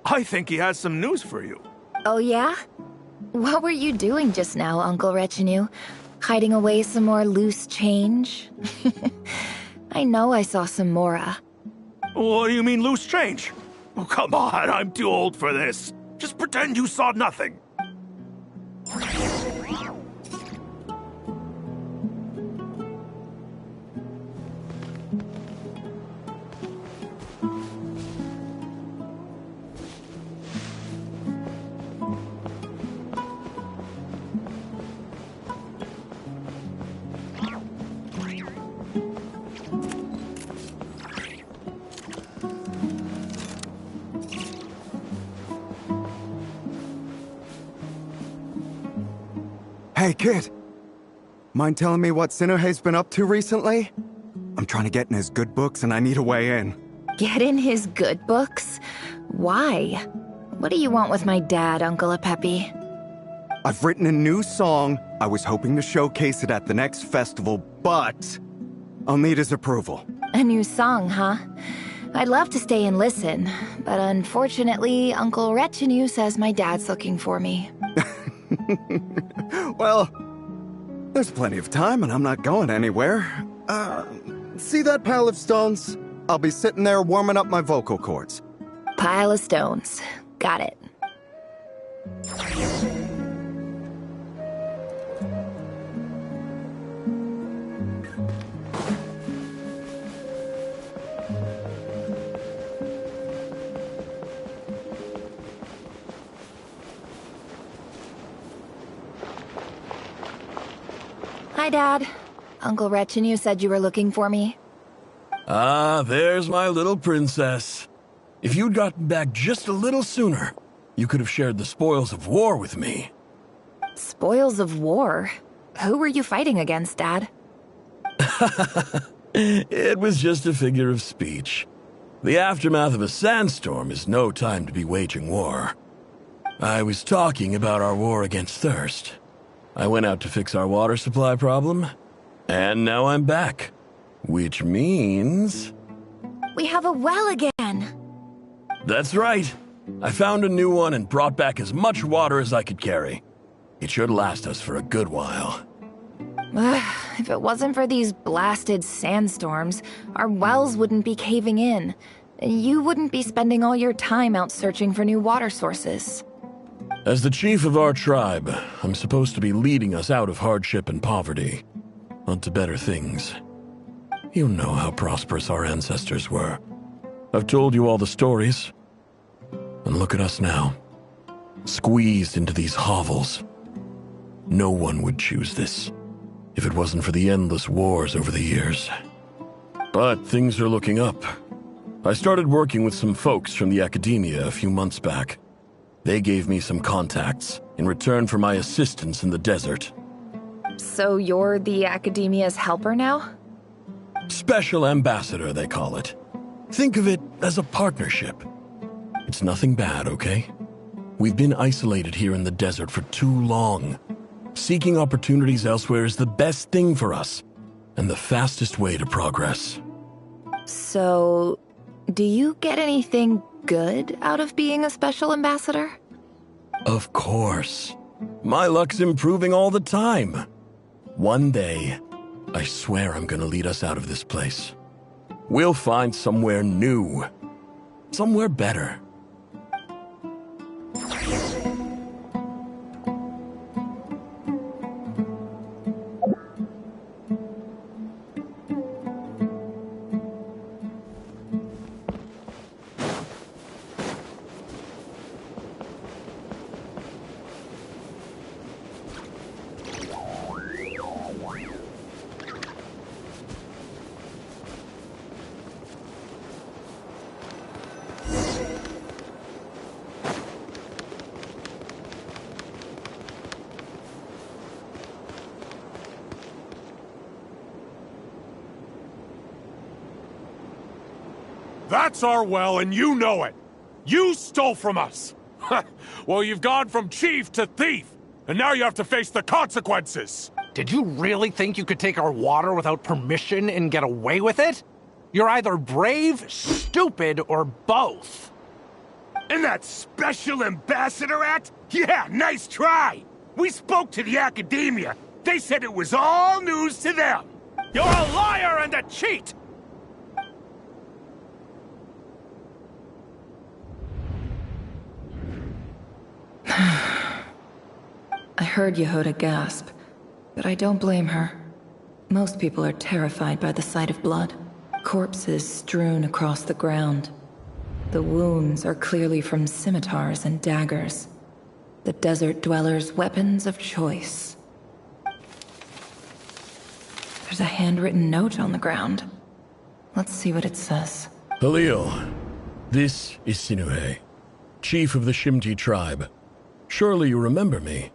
I think he has some news for you. Oh yeah? What were you doing just now, Uncle Retinue? Hiding away some more loose change? I know I saw some Mora. What do you mean loose change? Oh, come on, I'm too old for this. Just pretend you saw nothing. Hey, kid. Mind telling me what Sinnohe's been up to recently? I'm trying to get in his good books and I need a way in. Get in his good books? Why? What do you want with my dad, Uncle Apepi? I've written a new song. I was hoping to showcase it at the next festival, but I'll need his approval. A new song, huh? I'd love to stay and listen, but unfortunately, Uncle Retinue says my dad's looking for me. Well, there's plenty of time and I'm not going anywhere. See that pile of stones? I'll be sitting there warming up my vocal cords. Pile of stones. Got it. Hi, Dad. Uncle Retinue said you were looking for me. Ah, there's my little princess. If you'd gotten back just a little sooner, you could have shared the spoils of war with me. Spoils of war? Who were you fighting against, Dad? It was just a figure of speech. The aftermath of a sandstorm is no time to be waging war. I was talking about our war against thirst. I went out to fix our water supply problem, and now I'm back. Which means... We have a well again! That's right. I found a new one and brought back as much water as I could carry. It should last us for a good while. If it wasn't for these blasted sandstorms, our wells wouldn't be caving in. You wouldn't be spending all your time out searching for new water sources. As the chief of our tribe, I'm supposed to be leading us out of hardship and poverty, onto better things. You know how prosperous our ancestors were. I've told you all the stories. And look at us now, squeezed into these hovels. No one would choose this, if it wasn't for the endless wars over the years. But things are looking up. I started working with some folks from the academia a few months back. They gave me some contacts in return for my assistance in the desert. So you're the academia's helper now? Special ambassador, they call it. Think of it as a partnership. It's nothing bad, okay? We've been isolated here in the desert for too long. Seeking opportunities elsewhere is the best thing for us, and the fastest way to progress. So, do you get anything good out of being a special ambassador? Of course. My luck's improving all the time. One day, I swear I'm gonna lead us out of this place. We'll find somewhere new. Somewhere better. That's our well, and you know it! You stole from us! Well, you've gone from chief to thief, and now you have to face the consequences! Did you really think you could take our water without permission and get away with it? You're either brave, stupid, or both. And that Special Ambassador Act? Yeah, nice try! We spoke to the academia. They said it was all news to them. You're a liar and a cheat! heard Yehuda gasp, but I don't blame her. Most people are terrified by the sight of blood. Corpses strewn across the ground. The wounds are clearly from scimitars and daggers. The desert dwellers' weapons of choice. There's a handwritten note on the ground. Let's see what it says. Halil, this is Sinuhe, chief of the Shimti tribe. Surely you remember me.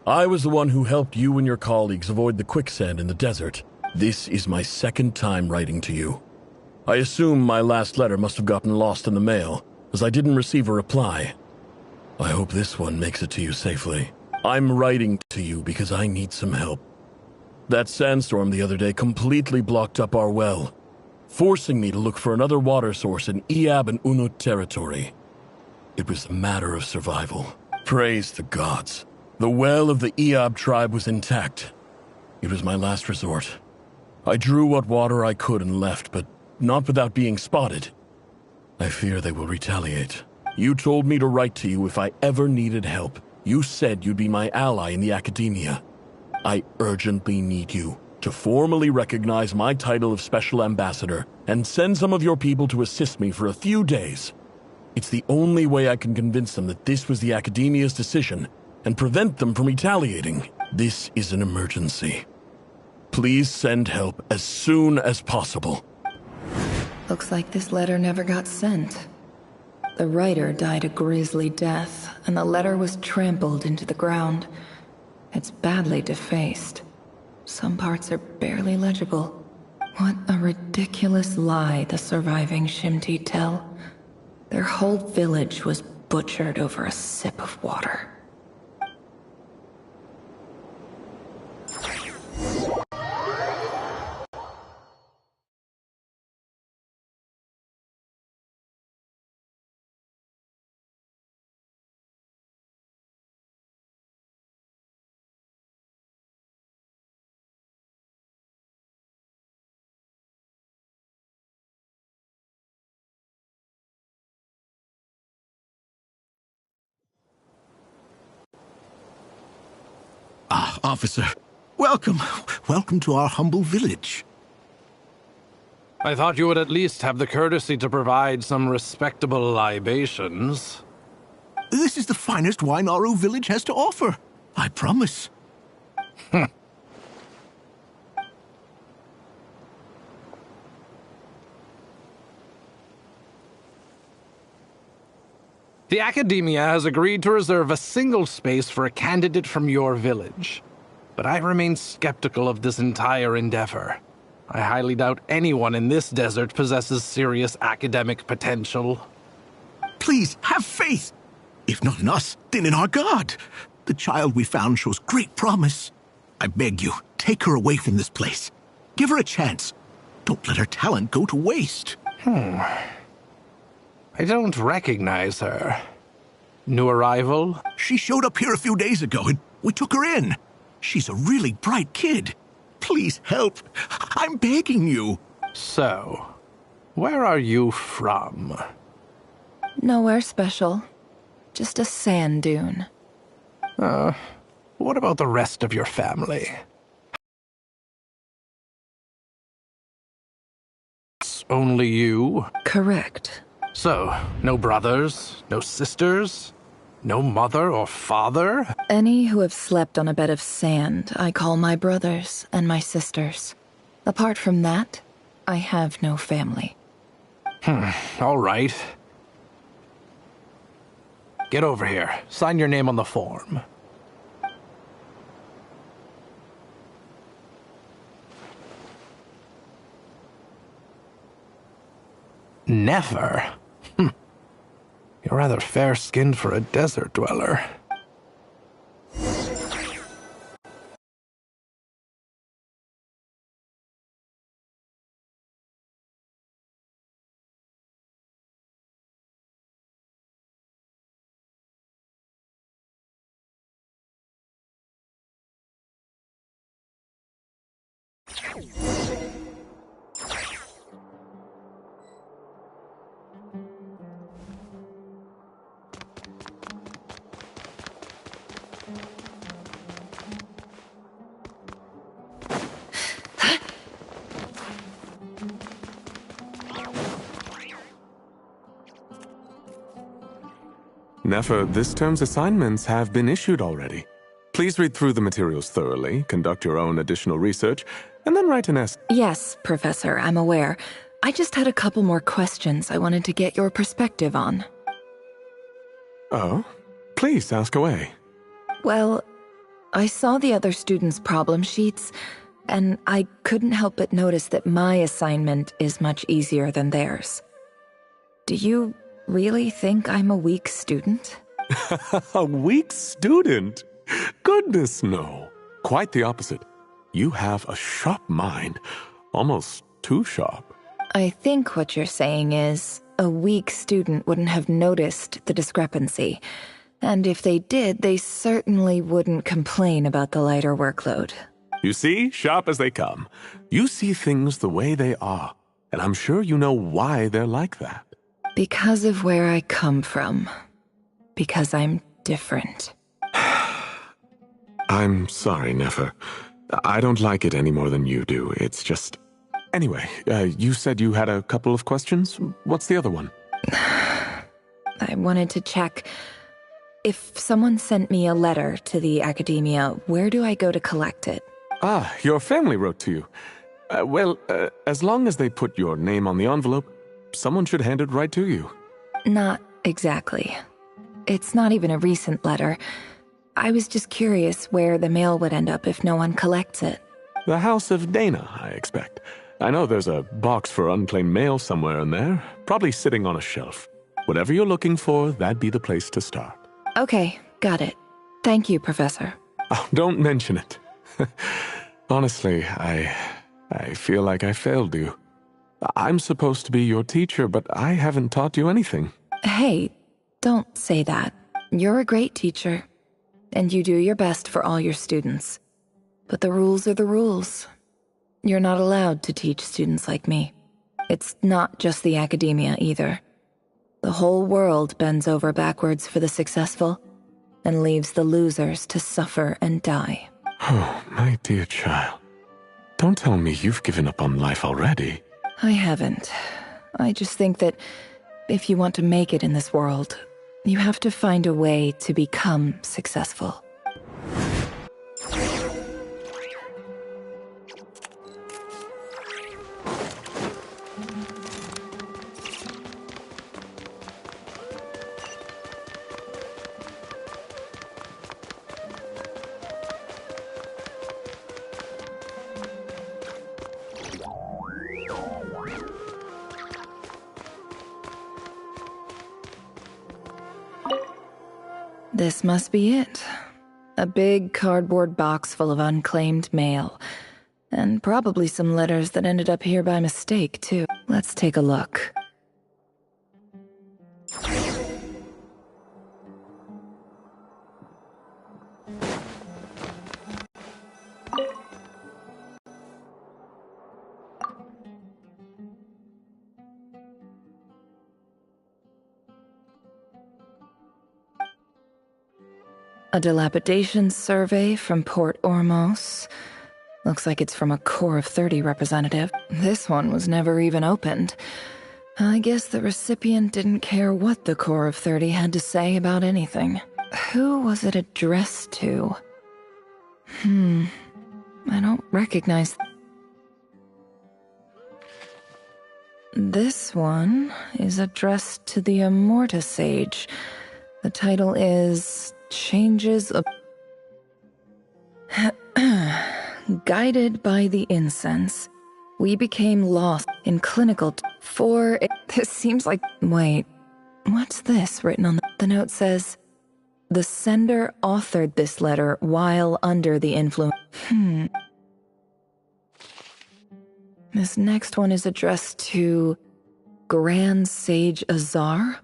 I was the one who helped you and your colleagues avoid the quicksand in the desert. This is my second time writing to you. I assume my last letter must have gotten lost in the mail, as I didn't receive a reply. I hope this one makes it to you safely. I'm writing to you because I need some help. That sandstorm the other day completely blocked up our well, forcing me to look for another water source in Iab and Unut territory. It was a matter of survival. Praise the gods. The well of the Iab tribe was intact. It was my last resort. I drew what water I could and left, but not without being spotted. I fear they will retaliate. You told me to write to you if I ever needed help. You said you'd be my ally in the academia. I urgently need you to formally recognize my title of Special Ambassador and send some of your people to assist me for a few days. It's the only way I can convince them that this was the academia's decision and prevent them from retaliating. This is an emergency. Please send help as soon as possible. Looks like this letter never got sent. The writer died a grisly death, and the letter was trampled into the ground. It's badly defaced. Some parts are barely legible. What a ridiculous lie the surviving Shimti tell. Their whole village was butchered over a sip of water. Ah, officer. Welcome. Welcome to our humble village. I thought you would at least have the courtesy to provide some respectable libations. This is the finest wine Aru village has to offer. I promise. The Academia has agreed to reserve a single space for a candidate from your village. But I remain skeptical of this entire endeavor. I highly doubt anyone in this desert possesses serious academic potential. Please, have faith. If not in us, then in our god. The child we found shows great promise. I beg you, take her away from this place. Give her a chance. Don't let her talent go to waste. I don't recognize her. New arrival? She showed up here a few days ago and we took her in. She's a really bright kid. Please help. I'm begging you. So, where are you from? Nowhere special. Just a sand dune. What about the rest of your family? It's only you? Correct. So, no brothers, no sisters, no mother or father? Any who have slept on a bed of sand, I call my brothers and my sisters. Apart from that, I have no family. All right. Get over here. Sign your name on the form. Never? You're rather fair-skinned for a desert dweller. Nefer, this term's assignments have been issued already. Please read through the materials thoroughly, conduct your own additional research, and then write an essay. Yes, Professor, I'm aware. I just had a couple more questions I wanted to get your perspective on. Oh? Please, ask away. Well, I saw the other students' problem sheets, and I couldn't help but notice that my assignment is much easier than theirs. Do you really think I'm a weak student? A weak student? Goodness, no. Quite the opposite. You have a sharp mind. Almost too sharp. I think what you're saying is, a weak student wouldn't have noticed the discrepancy. And if they did, they certainly wouldn't complain about the lighter workload. You see, sharp as they come. You see things the way they are. And I'm sure you know why they're like that. Because of where I come from. Because I'm different. I'm sorry, Nefer. I don't like it any more than you do. It's just... Anyway, you said you had a couple of questions? What's the other one? I wanted to check... If someone sent me a letter to the academia, where do I go to collect it? Ah, your family wrote to you. As long as they put your name on the envelope, someone should hand it right to you. Not exactly. It's not even a recent letter. I was just curious where the mail would end up if no one collects it. The House of Dana, I expect. I know there's a box for unclaimed mail somewhere in there, probably sitting on a shelf. Whatever you're looking for, that'd be the place to start. Okay, got it. Thank you, Professor. Oh, don't mention it. Honestly, I feel like I failed you. I'm supposed to be your teacher, but I haven't taught you anything. Hey, don't say that. You're a great teacher, and you do your best for all your students. But the rules are the rules. You're not allowed to teach students like me. It's not just the academia either. The whole world bends over backwards for the successful and leaves the losers to suffer and die. Oh, my dear child. Don't tell me you've given up on life already. I haven't. I just think that if you want to make it in this world, you have to find a way to become successful. This must be it. A big cardboard box full of unclaimed mail. And probably some letters that ended up here by mistake, too. Let's take a look. A dilapidation survey from Port Ormos. Looks like it's from a Core of 30 representative. This one was never even opened. I guess the recipient didn't care what the Core of 30 had to say about anything. Who was it addressed to? I don't recognize... This one is addressed to the Immorta Sage. The title is... Changes of... Guided by the incense, we became lost in clinical... This seems like... Wait, what's this written on the note says... The sender authored this letter while under the influence... This next one is addressed to... Grand Sage Azar?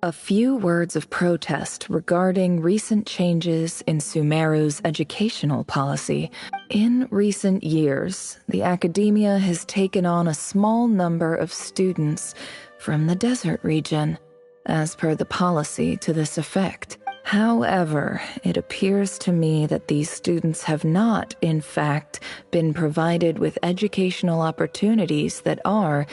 A few words of protest regarding recent changes in Sumeru's educational policy. In recent years, the academia has taken on a small number of students from the desert region, as per the policy to this effect. However, it appears to me that these students have not, in fact, been provided with educational opportunities that are,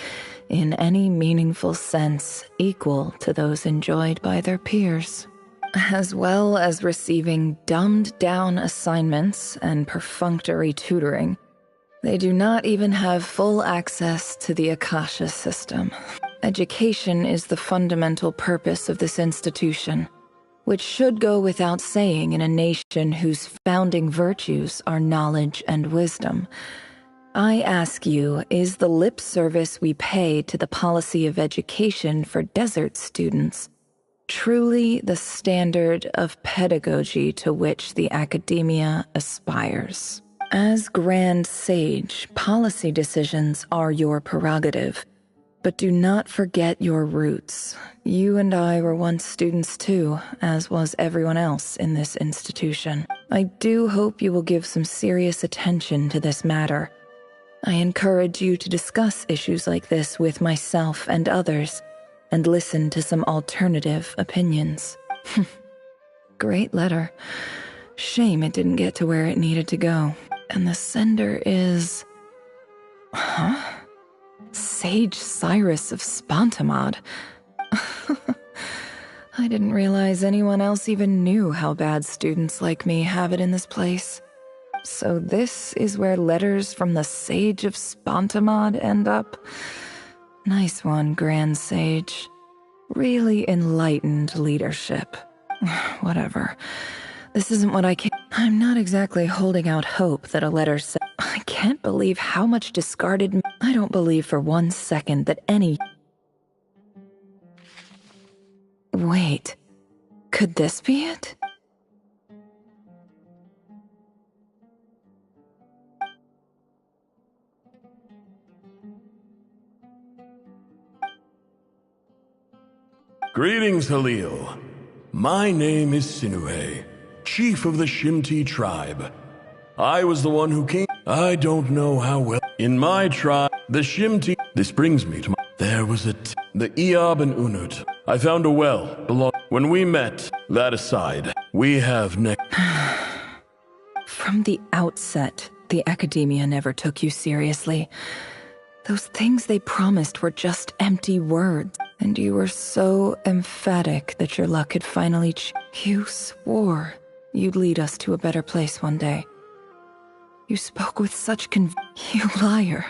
in any meaningful sense equal to those enjoyed by their peers, as well as receiving dumbed-down assignments and perfunctory tutoring. They do not even have full access to the Akasha system. Education is the fundamental purpose of this institution, which should go without saying in a nation whose founding virtues are knowledge and wisdom. I ask you, is the lip service we pay to the policy of education for desert students truly the standard of pedagogy to which the academia aspires? As Grand Sage, policy decisions are your prerogative, but do not forget your roots. You and I were once students too, as was everyone else in this institution. I do hope you will give some serious attention to this matter. I encourage you to discuss issues like this with myself and others, and listen to some alternative opinions. Great letter. Shame it didn't get to where it needed to go. And the sender is... Huh? Sage Cyrus of Spontamod. I didn't realize anyone else even knew how bad students like me have it in this place. So this is where letters from the Sage of Spontamod end up? Nice one, Grand Sage. Really enlightened leadership. Whatever. This isn't what I can... I'm not exactly holding out hope that a letter said... I can't believe how much discarded... I don't believe for 1 second that any... Wait. Could this be it? Greetings, Halil. My name is Sinue, chief of the Shimti tribe. I was the one who came. I don't know how well. In my tribe, the Shimti. This brings me to my. There was the Eob and Unut. I found a well belong. When we met, that aside, we have From the outset, the academia never took you seriously. Those things they promised were just empty words. And you were so emphatic that your luck had finally You swore you'd lead us to a better place one day. You spoke with such You liar.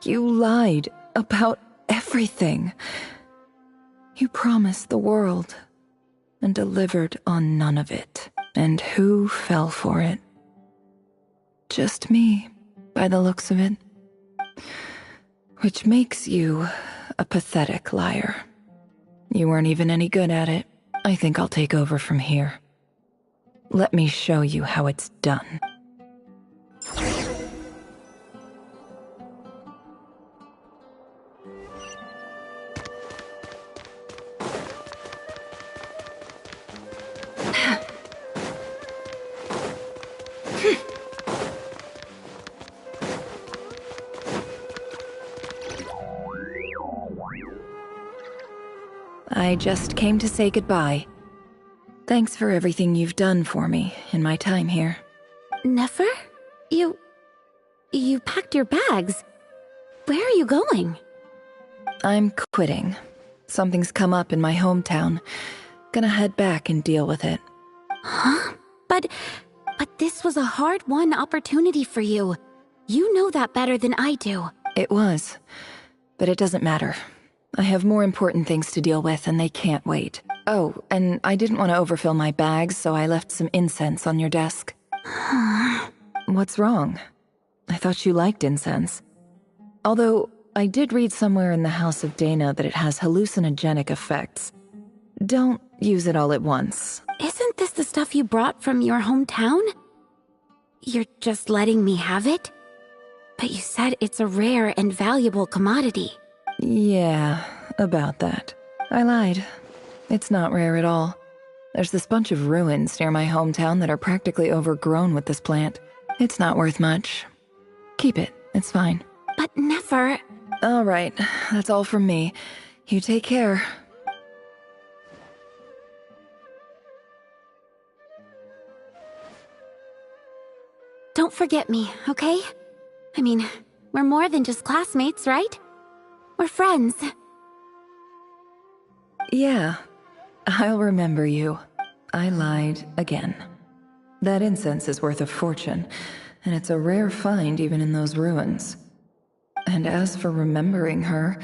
You lied about everything. You promised the world and delivered on none of it. And who fell for it? Just me, by the looks of it. Which makes you a pathetic liar. You weren't even any good at it. I think I'll take over from here. Let me show you how it's done. I just came to say goodbye. Thanks for everything you've done for me in my time here. Nefer? You packed your bags. Where are you going? I'm quitting. Something's come up in my hometown. Gonna head back and deal with it. Huh? But this was a hard-won opportunity for you. You know that better than I do. It was. But it doesn't matter. I have more important things to deal with, and they can't wait. Oh, and I didn't want to overfill my bags, so I left some incense on your desk. What's wrong? I thought you liked incense. Although, I did read somewhere in the House of Dana that it has hallucinogenic effects. Don't use it all at once. Isn't this the stuff you brought from your hometown? You're just letting me have it? But you said it's a rare and valuable commodity. Yeah, about that. I lied. It's not rare at all. There's this bunch of ruins near my hometown that are practically overgrown with this plant. It's not worth much. Keep it. It's fine. But Nefer... All right. That's all from me. You take care. Don't forget me, okay? I mean, we're more than just classmates, right? We're friends. Yeah, I'll remember you. I lied again. That incense is worth a fortune, and it's a rare find even in those ruins. And as for remembering her,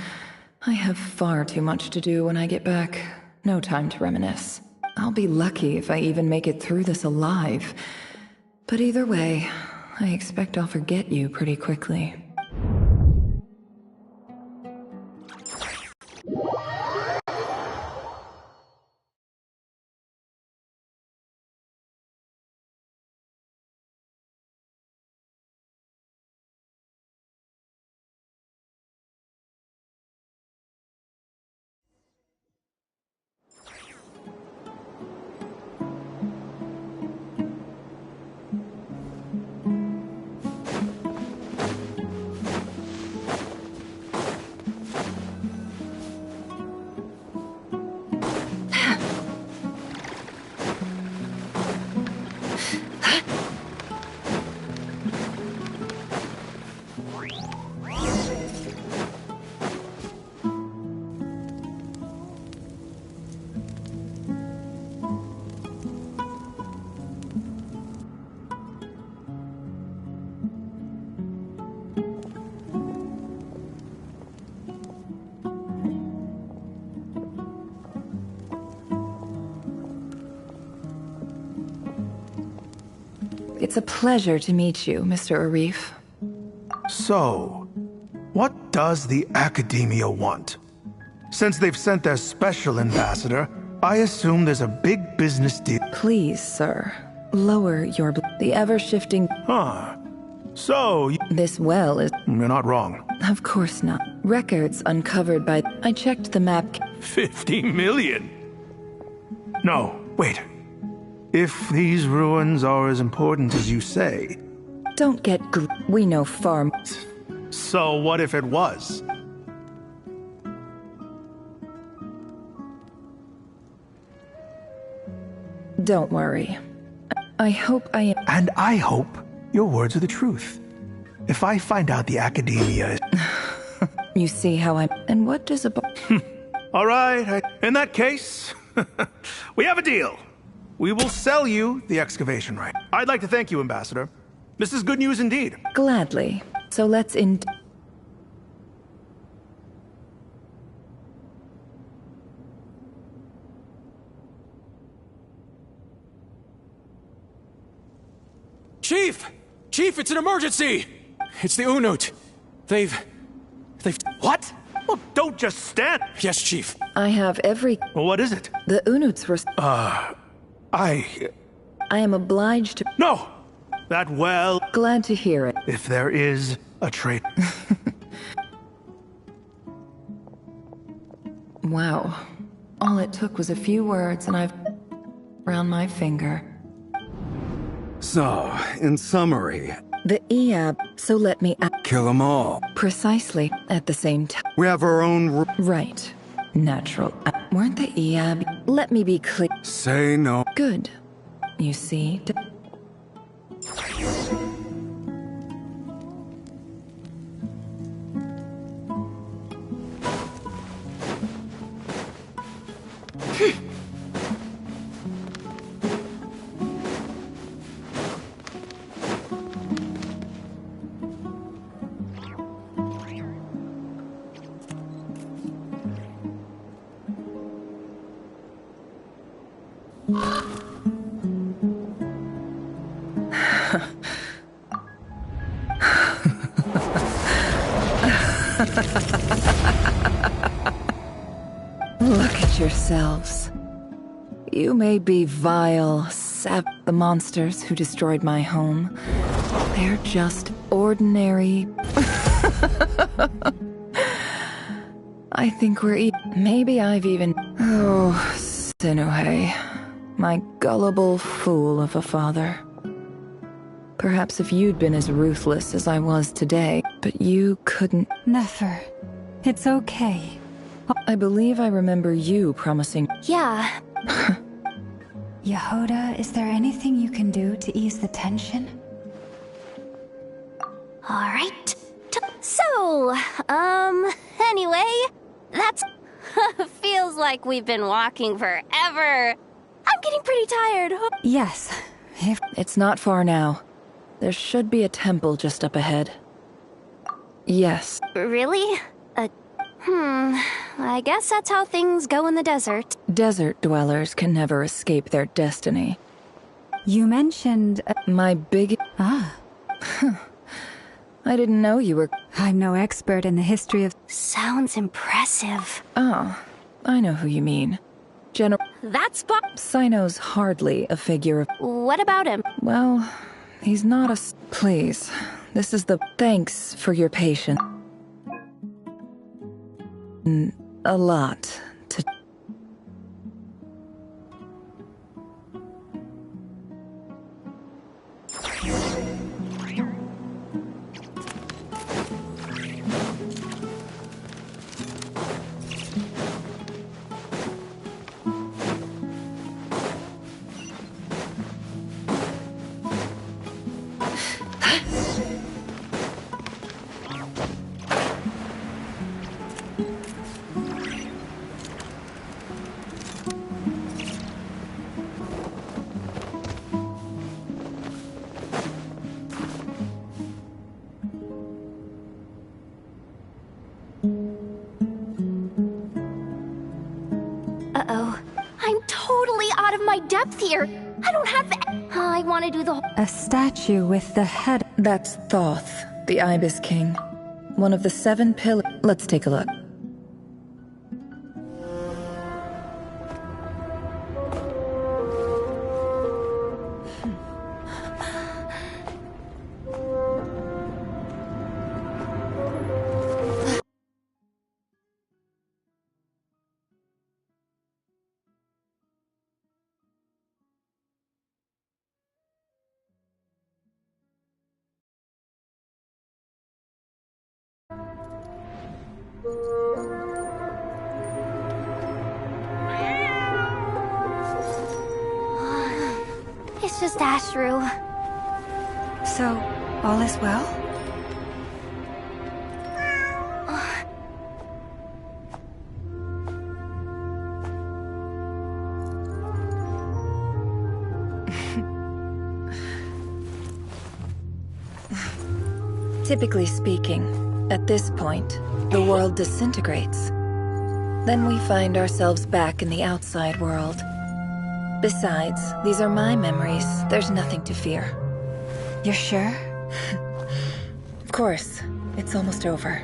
I have far too much to do when I get back. No time to reminisce. I'll be lucky if I even make it through this alive. But either way, I expect I'll forget you pretty quickly. It's a pleasure to meet you, Mr. Arif. So, what does the Academia want? Since they've sent their special ambassador, I assume there's a big business deal. Please, sir, lower your... The ever-shifting... Huh. So... This well is... You're not wrong. Of course not. Records uncovered by... I checked the map... 50 million? No, wait. If these ruins are as important as you say... Don't get we know far... So what if it was? Don't worry. I hope I am... And I hope your words are the truth. If I find out the Academia is... You see how I'm... And what does a... All right, in that case, we have a deal. We will sell you the excavation right. I'd like to thank you, Ambassador. This is good news indeed. Gladly. So let's Chief! Chief, it's an emergency! It's the Unut. They've... What? Well, don't just stand... Yes, Chief. I have every... Well, what is it? The Unuts were... I am obliged to... No! That well... Glad to hear it. If there is a trade... Wow. All it took was a few words and I've... around my finger. So, in summary... The Eab, so let me... Kill them all. Precisely, at the same time. We have our own... Right. Natural. Weren't the Eab... Let me be clear. Say no. Good. You see... Look at yourselves. You may be vile, the monsters who destroyed my home. They're just ordinary... I think we're maybe I've even... Oh, Sinuhe. My gullible fool of a father. Perhaps if you'd been as ruthless as I was today, but you couldn't... Nefer, it's okay. I believe I remember you promising... Yeah. Yehoda, is there anything you can do to ease the tension? Alright. So, Anyway, that's... feels like we've been walking forever. I'm getting pretty tired. Yes, if... It's not far now. There should be a temple just up ahead. Yes. Really? I guess that's how things go in the desert. Desert dwellers can never escape their destiny. You mentioned... My big... Ah. I didn't know you were... I'm no expert in the history of... Sounds impressive. Oh, I know who you mean. General... That's Bob. Sino's hardly a figure of... What about him? Well, he's not a... Please, this is the... Thanks for your patience. A lot to... Uh-oh. I'm totally out of my depth here. I don't have the... I want to do the... A statue with the head... That's Thoth, the Ibis King. One of the 7 pillars... Let's take a look. It's just Ashru. So, all is well? Typically speaking, at this point, the world disintegrates. Then we find ourselves back in the outside world. Besides, these are my memories. There's nothing to fear. You're sure? Of course. It's almost over.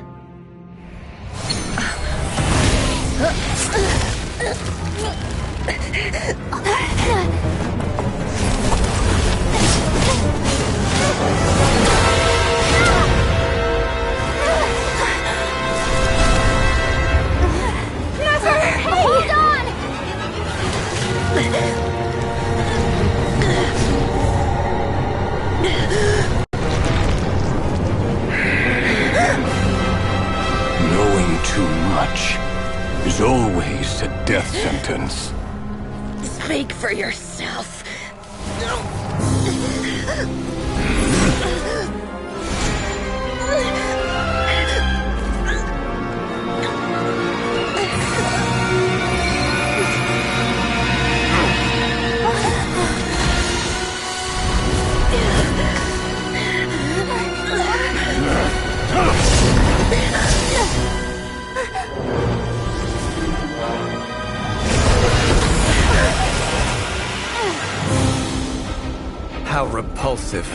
Hold on! Knowing too much is always a death sentence. Speak for yourself. How repulsive.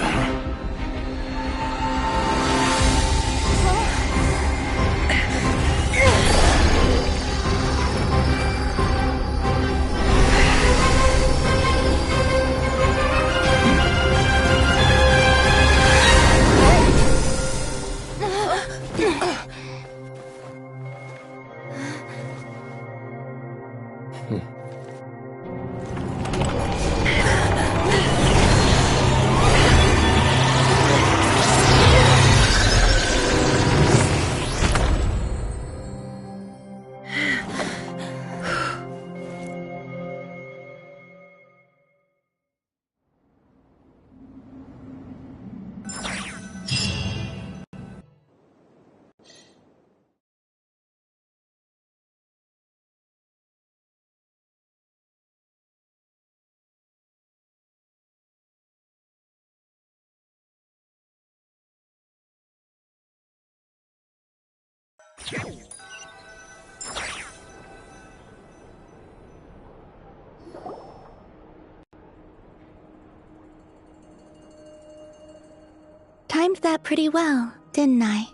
Timed that pretty well, didn't I?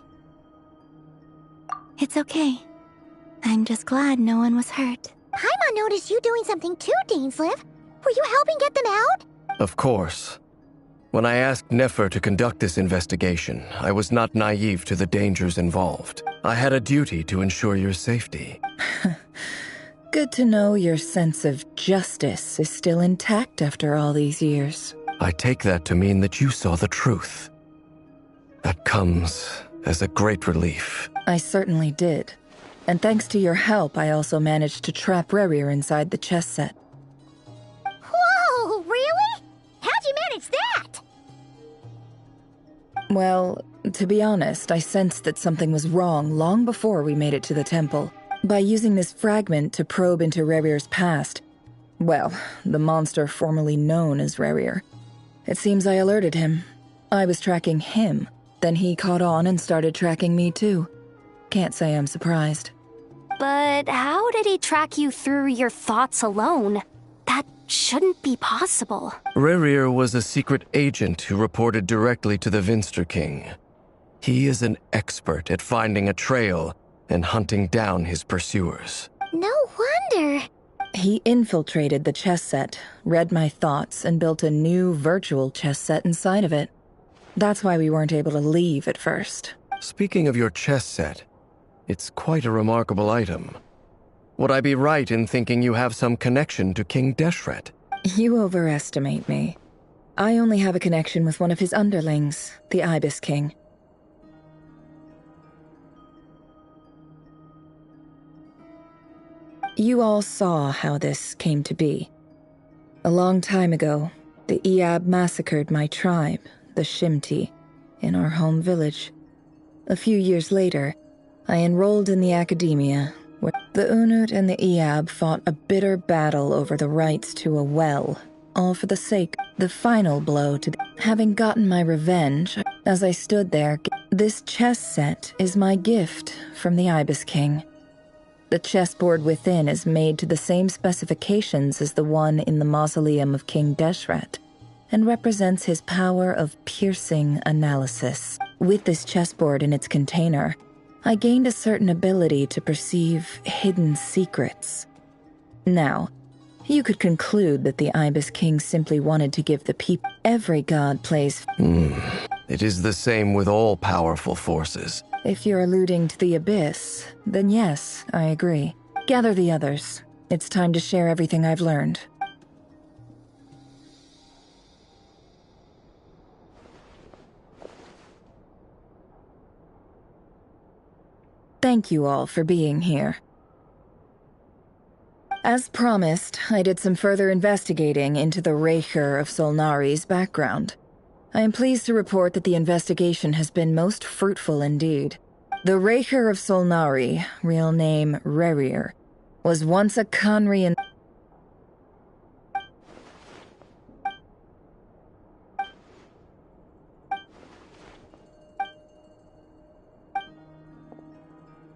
It's okay. I'm just glad no one was hurt. Paimon noticed you doing something too, Dainsleif. Were you helping get them out? Of course. When I asked Nefer to conduct this investigation, I was not naive to the dangers involved. I had a duty to ensure your safety. Good to know your sense of justice is still intact after all these years. I take that to mean that you saw the truth. That comes as a great relief. I certainly did. And thanks to your help, I also managed to trap Rerir inside the chess set. Whoa, really? How'd you manage that? Well, to be honest, I sensed that something was wrong long before we made it to the temple. By using this fragment to probe into Rerir's past, well, the monster formerly known as Rerir, it seems I alerted him. I was tracking him, then he caught on and started tracking me too. Can't say I'm surprised. But how did he track you through your thoughts alone? That shouldn't be possible. Rerir was a secret agent who reported directly to the Vinster King. He is an expert at finding a trail and hunting down his pursuers. No wonder. He infiltrated the chess set, read my thoughts, and built a new virtual chess set inside of it. That's why we weren't able to leave at first. Speaking of your chess set, it's quite a remarkable item. Would I be right in thinking you have some connection to King Deshret? You overestimate me. I only have a connection with one of his underlings, the Ibis King. You all saw how this came to be. A long time ago, the Iab massacred my tribe, the Shimti, in our home village. A few years later, I enrolled in the academia, where the Unut and the Iab fought a bitter battle over the rights to a well, all for the sake of the final blow to having gotten my revenge. As I stood there, this chess set is my gift from the Ibis King. The chessboard within is made to the same specifications as the one in the mausoleum of King Deshret, and represents his power of piercing analysis. With this chessboard in its container, I gained a certain ability to perceive hidden secrets. Now, you could conclude that the Ibis King simply wanted to give the people. Every god plays. It is the same with all powerful forces. If you're alluding to the Abyss, then yes, I agree. Gather the others. It's time to share everything I've learned. Thank you all for being here. As promised, I did some further investigating into the Reicher of Solnari's background. I am pleased to report that the investigation has been most fruitful indeed. The Reicher of Solnari, real name Rerir, was once a Khanrian.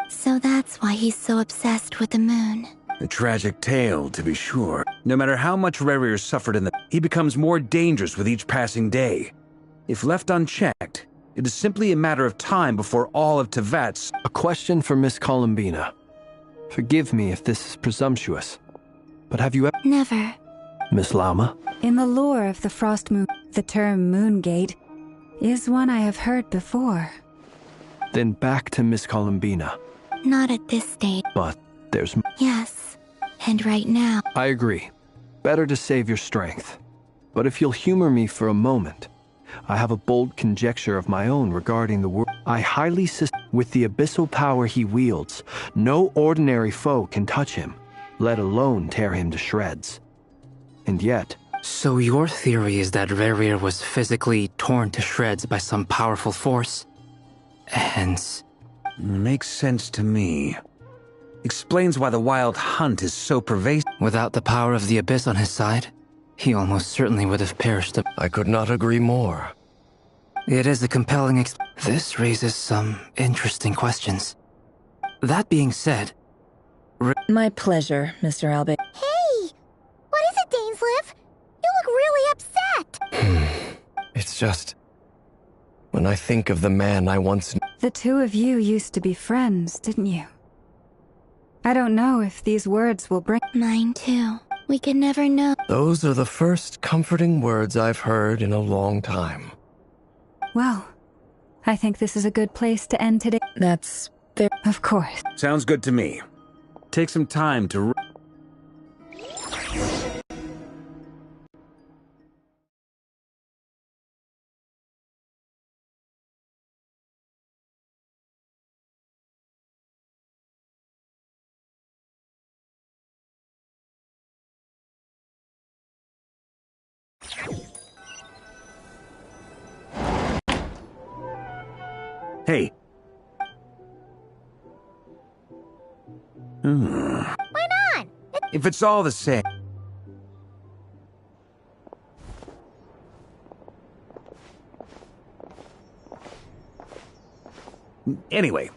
So that's why he's so obsessed with the moon. A tragic tale, to be sure. No matter how much Rerir suffered he becomes more dangerous with each passing day. If left unchecked, it is simply a matter of time before all of Tevat's... A question for Miss Columbina. Forgive me if this is presumptuous, but have you ever... Never. Miss Lama? In the lore of the Frost Moon, the term Moongate is one I have heard before. Then back to Miss Columbina. Not at this stage. But there's... Yes, and right now... I agree. Better to save your strength. But if you'll humor me for a moment, I have a bold conjecture of my own regarding the world. I highly suspect with the abyssal power he wields, no ordinary foe can touch him, let alone tear him to shreds. And yet... So your theory is that Rerir was physically torn to shreds by some powerful force? Hence... Makes sense to me. Explains why the wild hunt is so pervasive. Without the power of the Abyss on his side, he almost certainly would have perished. I could not agree more. It is a compelling This raises some interesting questions. That being said... My pleasure, Mr. Albert. Hey! What is it, Dainsleif? You look really upset! It's just... when I think of the man I once... The two of you used to be friends, didn't you? I don't know if these words will bring... Mine too. We could never know. Those are the first comforting words I've heard in a long time. Well, I think this is a good place to end today. That's fair. Of course. Sounds good to me. Take some time to... Hey. Why not? If it's all the same... Anyway,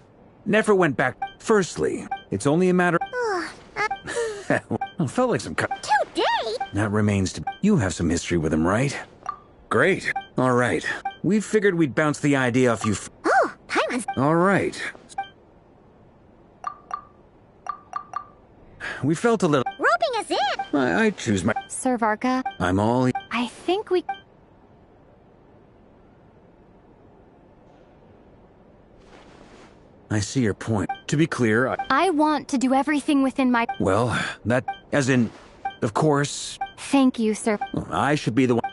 Nefer went back. Firstly, it's only a matter... Well, felt like some... Today? That remains to... You have some history with him, right? Great. All right. We figured we'd bounce the idea off you... Oh, Paimon. All right. We felt a little... Roping us in! I choose my... Sir Varka, I'm all... I think we... I see your point. To be clear, I want to do everything within my... Well, that... As in... Of course... Thank you, sir. I should be the one...